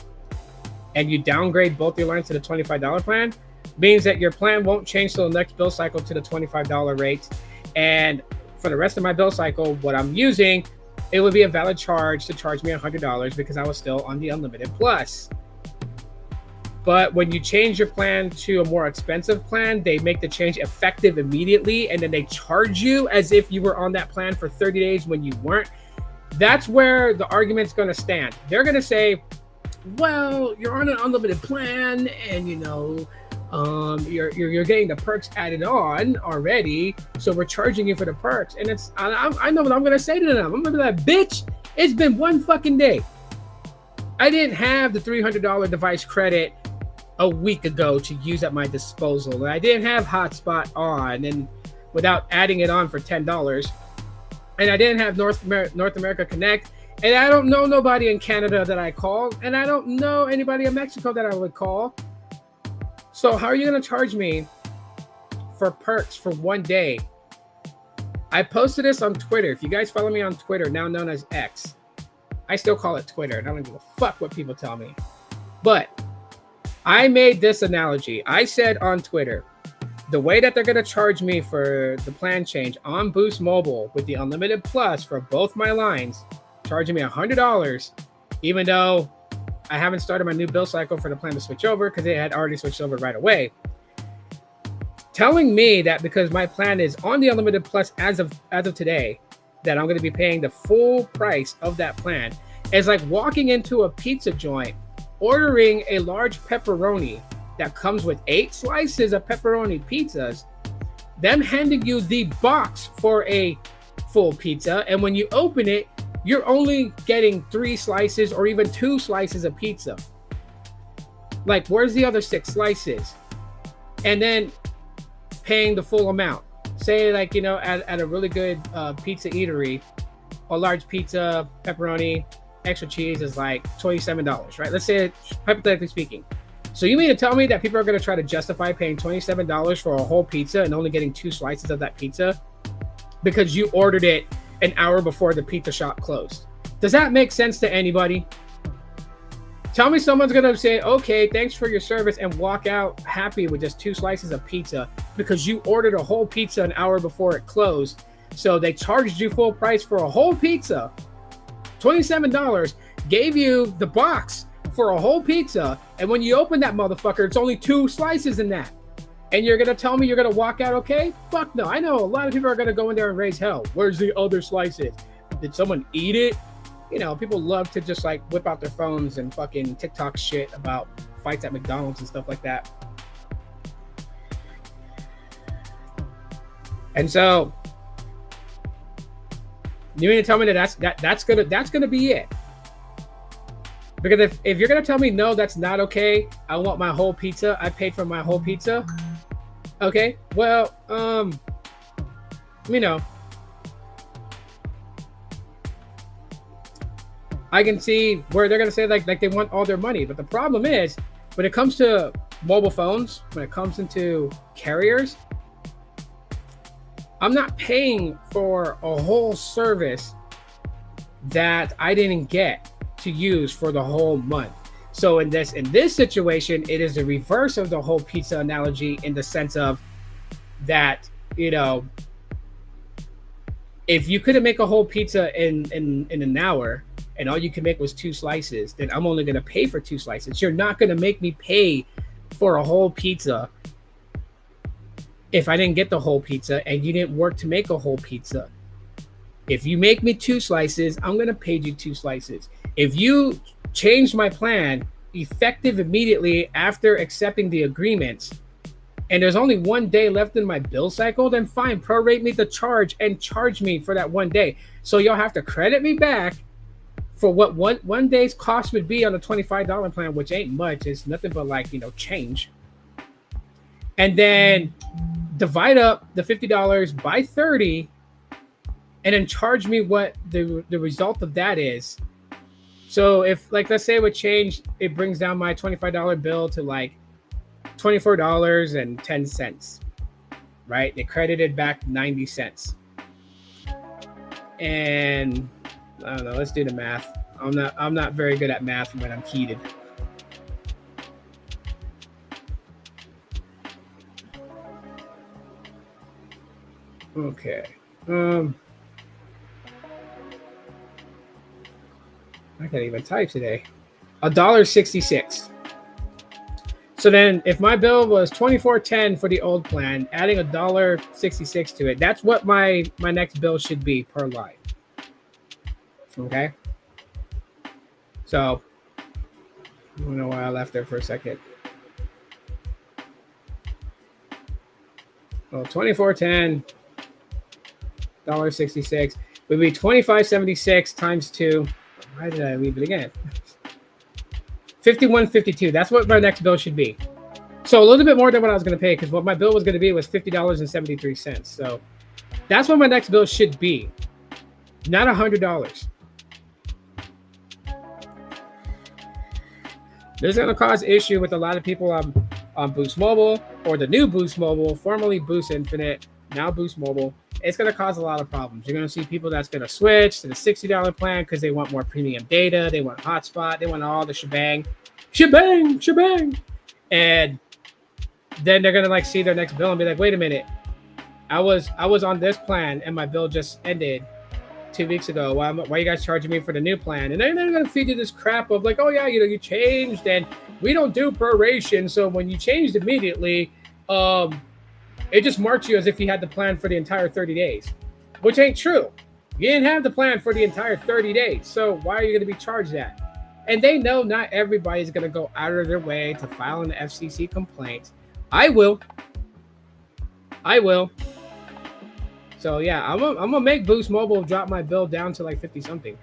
and you downgrade both your lines to the $25 plan, means that your plan won't change till the next bill cycle to the $25 rate. And for the rest of my bill cycle, what I'm using, it would be a valid charge to charge me $100 because I was still on the Unlimited Plus. But when you change your plan to a more expensive plan, they make the change effective immediately, and then they charge you as if you were on that plan for 30 days when you weren't. That's where the argument's going to stand. They're going to say, well, you're on an unlimited plan, and you're getting the perks added on already, so we're charging you for the perks. And I know what I'm gonna say to them. I'm gonna be like, bitch, it's been one fucking day. I didn't have the $300 device credit a week ago to use at my disposal, and I didn't have hotspot on, and without adding it on for $10, and I didn't have North America Connect, and I don't know nobody in Canada that I call, and I don't know anybody in Mexico that I would call. So how are you going to charge me for perks for one day? I posted this on Twitter. If you guys follow me on Twitter, now known as X, I still call it Twitter, and I don't give a fuck what people tell me. But I made this analogy. I said on Twitter, the way that they're going to charge me for the plan change on Boost Mobile with the Unlimited Plus for both my lines, charging me $100, even though I haven't started my new bill cycle for the plan to switch over because it had already switched over right away. Telling me that because my plan is on the Unlimited Plus as of today, that I'm going to be paying the full price of that plan is like walking into a pizza joint, ordering a large pepperoni that comes with 8 slices of pepperoni pizzas, them handing you the box for a full pizza, and when you open it, you're only getting 3 slices or even 2 slices of pizza. Like, where's the other 6 slices? And then paying the full amount. Say, like, at a really good pizza eatery, a large pizza, pepperoni, extra cheese is like $27, right? Let's say, hypothetically speaking. So you mean to tell me that people are going to try to justify paying $27 for a whole pizza and only getting 2 slices of that pizza because you ordered it an hour before the pizza shop closed? Does that make sense to anybody? Tell me someone's gonna say, okay, thanks for your service, and walk out happy with just 2 slices of pizza because you ordered a whole pizza an hour before it closed. So they charged you full price for a whole pizza, $27, gave you the box for a whole pizza, and when you open that motherfucker, it's only 2 slices in that. And you're gonna tell me you're gonna walk out okay? Fuck no. I know a lot of people are gonna go in there and raise hell. Where's the other slices? Did someone eat it? You know, people love to just like whip out their phones and fucking TikTok shit about fights at McDonald's and stuff like that. And so you mean to tell me that that's gonna be it? Because if you're gonna tell me no, that's not okay. I want my whole pizza. I paid for my whole pizza. Okay, well, you know, I can see where they're gonna say like they want all their money, but the problem is when it comes to mobile phones, when it comes into carriers, I'm not paying for a whole service that I didn't get to use for the whole month. So in this situation, it is the reverse of the whole pizza analogy in the sense of that, you know, if you couldn't make a whole pizza in an hour and all you can make was 2 slices, then I'm only going to pay for 2 slices. You're not going to make me pay for a whole pizza if I didn't get the whole pizza and you didn't work to make a whole pizza. If you make me 2 slices, I'm going to pay you 2 slices. If you change my plan effective immediately after accepting the agreements, and there's only 1 day left in my bill cycle, then fine, prorate me the charge and charge me for that 1 day. So you'll have to credit me back for what one day's cost would be on a $25 plan, which ain't much. It's nothing but like, you know, change. And then divide up the $50 by 30 and then charge me what the result of that is. So if, like, let's say with change, it brings down my $25 bill to like $24.10, right? They credited back 90 cents. And I don't know, let's do the math. I'm not very good at math when I'm heated. Okay. I can't even type today. $1.66. So then if my bill was $24.10 for the old plan, adding $1.66 to it, that's what my next bill should be per line. Okay. So I don't know why I left there for a second. Well, $24.10, $1.66 would be $25.76 times 2. Why did I leave it again? $51.52. That's what my next bill should be. So a little bit more than what I was going to pay, because what my bill was going to be was $50.73. So that's what my next bill should be, not $100. This is going to cause issue with a lot of people on Boost Mobile, or the new Boost Mobile, formerly Boost Infinite, now Boost Mobile. It's going to cause a lot of problems. You're going to see people that's going to switch to the $60 plan because they want more premium data, they want hotspot, they want all the shebang. And then they're going to like see their next bill and be like, wait a minute, I was on this plan and my bill just ended 2 weeks ago. Why are you guys charging me for the new plan? And then they're going to feed you this crap of like, oh yeah, you know, you changed and we don't do proration. So when you changed immediately, it just marks you as if you had the plan for the entire 30 days, which ain't true. You didn't have the plan for the entire 30 days. So why are you going to be charged that? And they know not everybody's going to go out of their way to file an FCC complaint. I will. So yeah, I'm gonna make Boost Mobile drop my bill down to like 50 something.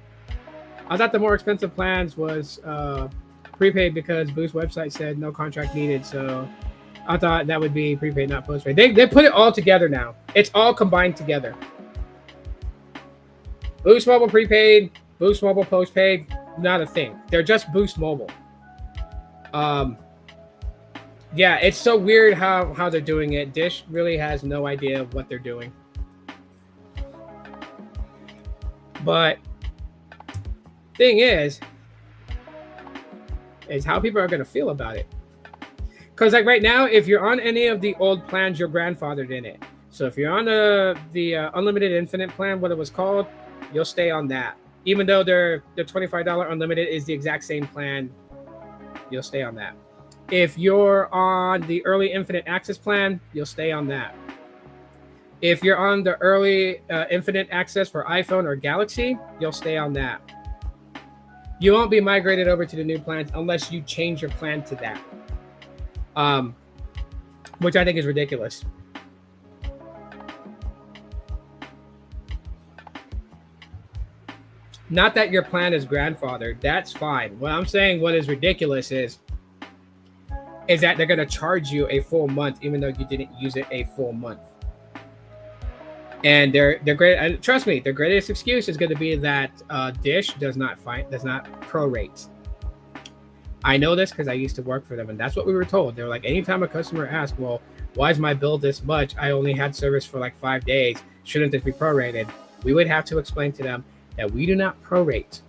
I thought the more expensive plans was prepaid because Boost website said no contract needed. So I thought that would be prepaid, not postpaid. They put it all together now. It's all combined together. Boost Mobile prepaid, Boost Mobile postpaid, not a thing. They're just Boost Mobile. Yeah, it's so weird how they're doing it. Dish really has no idea of what they're doing. But thing is, is how people are going to feel about it. Because like right now, if you're on any of the old plans, you're grandfathered in it. So if you're on the unlimited infinite plan, what it was called, you'll stay on that. Even though their $25 unlimited is the exact same plan, you'll stay on that. If you're on the early infinite access plan, you'll stay on that. If you're on the early infinite access for iPhone or Galaxy, you'll stay on that. You won't be migrated over to the new plans unless you change your plan to that. Which I think is ridiculous. Not that your plan is grandfathered, that's fine. What I'm saying, what is ridiculous is that they're going to charge you a full month even though you didn't use it a full month. And they're great. And trust me, their greatest excuse is going to be that Dish does not prorate. I know this because I used to work for them, and that's what we were told. They were like, anytime a customer asks, well, why is my bill this much? I only had service for like 5 days. Shouldn't this be prorated? We would have to explain to them that we do not prorate.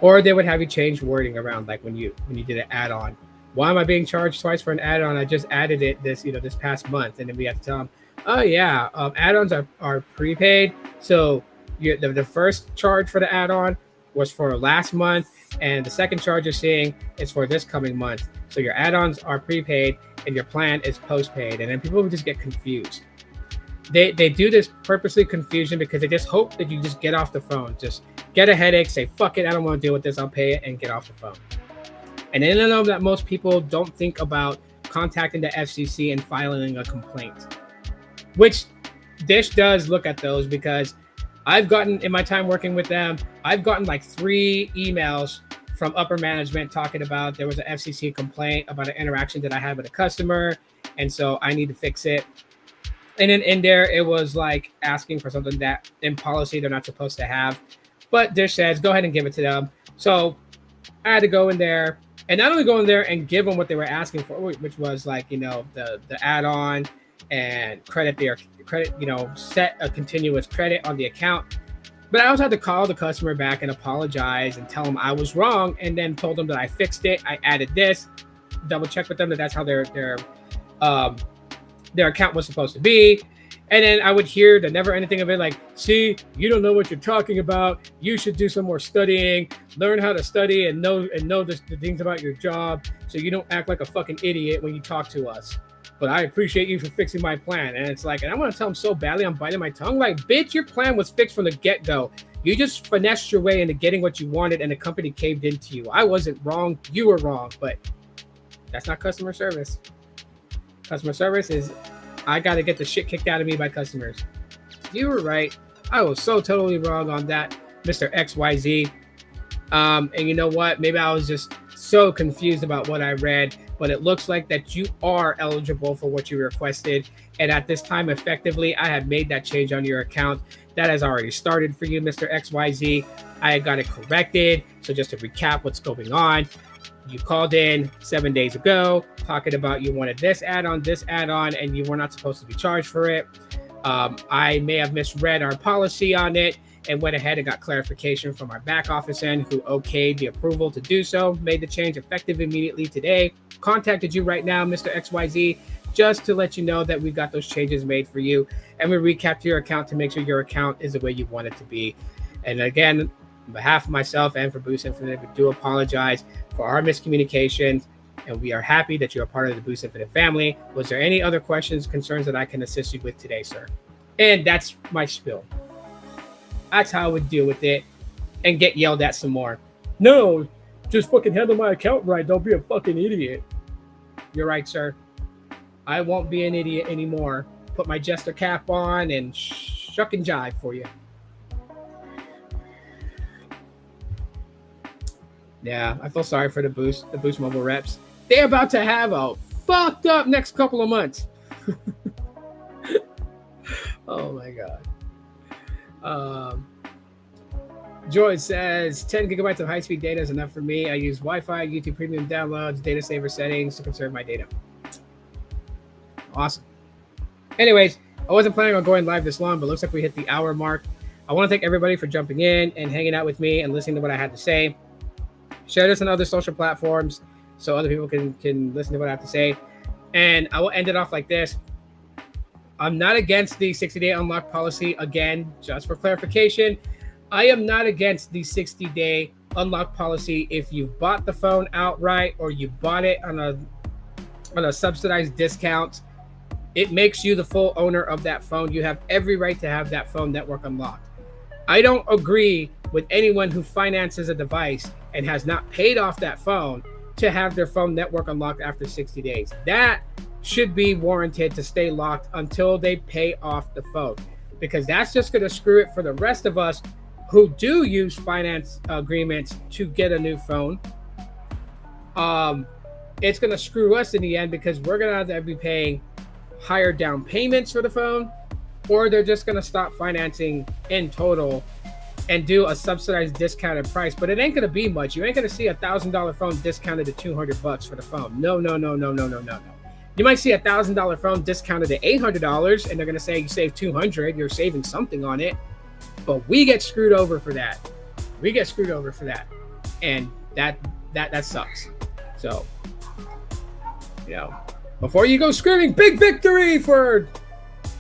Or they would have you change wording around, like when you did an add-on. Why am I being charged twice for an add-on? I just added it this past month, and then we have to tell them, oh yeah, add-ons are prepaid. So the first charge for the add-on was for last month, and the second charge you're seeing is for this coming month. So your add-ons are prepaid and your plan is postpaid, and then people would just get confused. They do this purposely confusion because they just hope that you just get off the phone, just get a headache, say fuck it, I don't want to deal with this, I'll pay it, and get off the phone. And then I know that most people don't think about contacting the FCC and filing a complaint, which Dish does look at those, because I've gotten, in my time working with them, I've gotten like 3 emails from upper management talking about there was an FCC complaint about an interaction that I had with a customer, and so I need to fix it. And then in there, it was like asking for something that in policy they're not supposed to have. But Dish says, go ahead and give it to them. So I had to go in there, and not only go in there and give them what they were asking for, which was like, the add-on and set a continuous credit on the account. But I also had to call the customer back and apologize and tell them I was wrong, and then told them that I fixed it. I added this, double check with them that that's how their account was supposed to be. And then I would hear the never ending of it, like, see, you don't know what you're talking about. You should do some more studying, learn how to study and know the things about your job, so you don't act like a fucking idiot when you talk to us. But I appreciate you for fixing my plan. And it's like, and I want to tell them so badly, I'm biting my tongue. Like, bitch, your plan was fixed from the get-go. You just finessed your way into getting what you wanted, and the company caved into you. I wasn't wrong. You were wrong. But that's not customer service. Customer service is, I got to get the shit kicked out of me by customers. You were right. I was so totally wrong on that, Mr. XYZ. And you know what? Maybe I was just so confused about what I read, but it looks like that you are eligible for what you requested. And at this time, effectively, I have made that change on your account. That has already started for you, Mr. XYZ. I got it corrected. So just to recap what's going on, you called in 7 days ago talking about you wanted this add-on, and you were not supposed to be charged for it. I may have misread our policy on it and went ahead and got clarification from our back office end, who okayed the approval to do so, made the change effective immediately today. Contacted you right now, Mr. XYZ, just to let you know that we got those changes made for you, and we recapped your account to make sure your account is the way you want it to be. And again, on behalf of myself and for Boost Infinite, we do apologize for our miscommunications, and we are happy that you're a part of the Boost Infinite family. Was there any other questions, concerns that I can assist you with today, sir? And that's my spiel. That's how I would deal with it and get yelled at some more. No, just fucking handle my account right. Don't be a fucking idiot. You're right, sir. I won't be an idiot anymore. Put my jester cap on and shuck and jive for you. Yeah, I feel sorry for the Boost Mobile reps. They're about to have a fucked up next couple of months. Oh my God. Joy says 10 gigabytes of high-speed data is enough for me. I use Wi-Fi, YouTube Premium downloads, data saver settings to conserve my data. Awesome. Anyways, I wasn't planning on going live this long, but looks like we hit the hour mark. I want to thank everybody for jumping in and hanging out with me and listening to what I had to say. Share this on other social platforms so other people can listen to what I have to say. And I will end it off like this. I'm not against the 60-day unlock policy. Again, just for clarification, I am not against the 60-day unlock policy if you bought the phone outright or you bought it on a subsidized discount. It makes you the full owner of that phone. You have every right to have that phone network unlocked. I don't agree with anyone who finances a device and has not paid off that phone to have their phone network unlocked after 60 days. That should be warranted to stay locked until they pay off the phone, because that's just going to screw it for the rest of us who do use finance agreements to get a new phone. It's going to screw us in the end, because we're going to have to be paying higher down payments for the phone, or they're just going to stop financing in total and do a subsidized discounted price. But it ain't going to be much. You ain't going to see $1,000 phone discounted to $200 for the phone. No. You might see $1,000 phone discounted to $800, and they're going to say you save $200. You're saving something on it, but we get screwed over for that. And that sucks. So, before you go screaming big victory for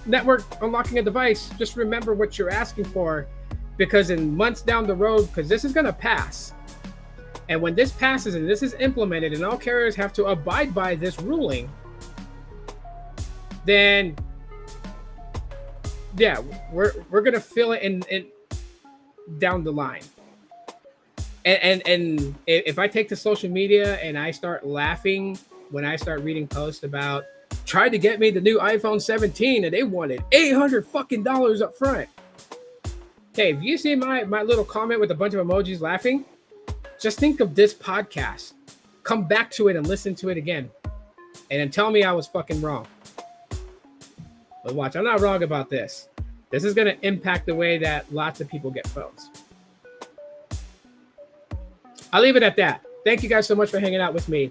network unlocking a device, just remember what you're asking for, because in months down the road, because this is going to pass, and when this passes and this is implemented and all carriers have to abide by this ruling, then we're gonna feel it in down the line. And if I take to social media and I start laughing when I start reading posts about tried to get me the new iPhone 17 and they wanted $800 up front. Okay, if you see my little comment with a bunch of emojis laughing, just think of this podcast. Come back to it and listen to it again, and then tell me I was fucking wrong. But watch, I'm not wrong about this. This is going to impact the way that lots of people get phones. I'll leave it at that. Thank you guys so much for hanging out with me.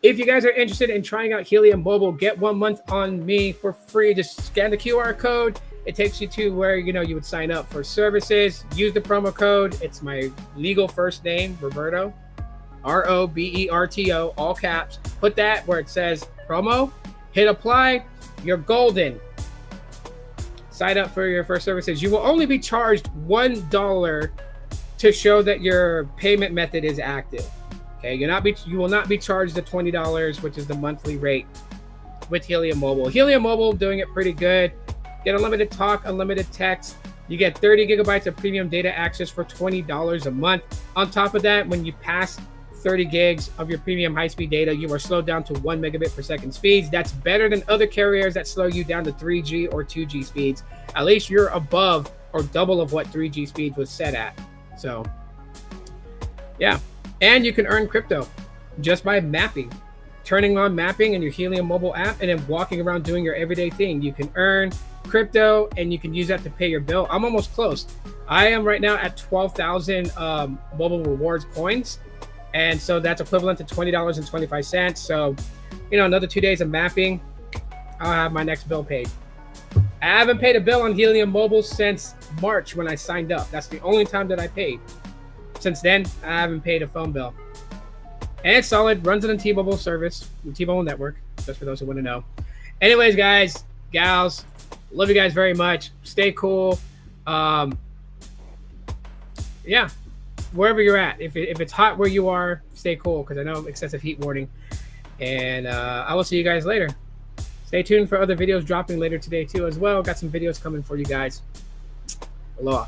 If you guys are interested in trying out Helium Mobile, get 1 month on me for free. Just scan the QR code. It takes you to where you would sign up for services. Use the promo code. It's my legal first name, Roberto. ROBERTO, all caps. Put that where it says promo. Hit apply. You're golden. Sign up for your first services. You will only be charged $1 to show that your payment method is active. Okay, you will not be charged the $20, which is the monthly rate with Helium Mobile. Helium Mobile doing it pretty good. Get unlimited talk, unlimited text. You get 30 gigabytes of premium data access for $20 a month. On top of that, when you pass 30 gigs of your premium high-speed data, you are slowed down to 1 megabit per second speeds. That's better than other carriers that slow you down to 3G or 2G speeds. At least you're above or double of what 3G speed was set at. So, yeah. And you can earn crypto just by mapping. Turning on mapping in your Helium mobile app and then walking around doing your everyday thing. You can earn crypto and you can use that to pay your bill. I'm almost close. I am right now at 12,000 mobile rewards coins. And so that's equivalent to $20.25. So, another 2 days of mapping, I'll have my next bill paid. I haven't paid a bill on Helium Mobile since March when I signed up. That's the only time that I paid. Since then, I haven't paid a phone bill. And it's solid, runs on a T-Mobile service, the T-Mobile network, just for those who want to know. Anyways, guys, gals, love you guys very much. Stay cool. Yeah. Wherever you're at, if it's hot where you are, stay cool, because I know excessive heat warning. And I will see you guys later. Stay tuned for other videos dropping later today too as well. Got some videos coming for you guys. Aloha.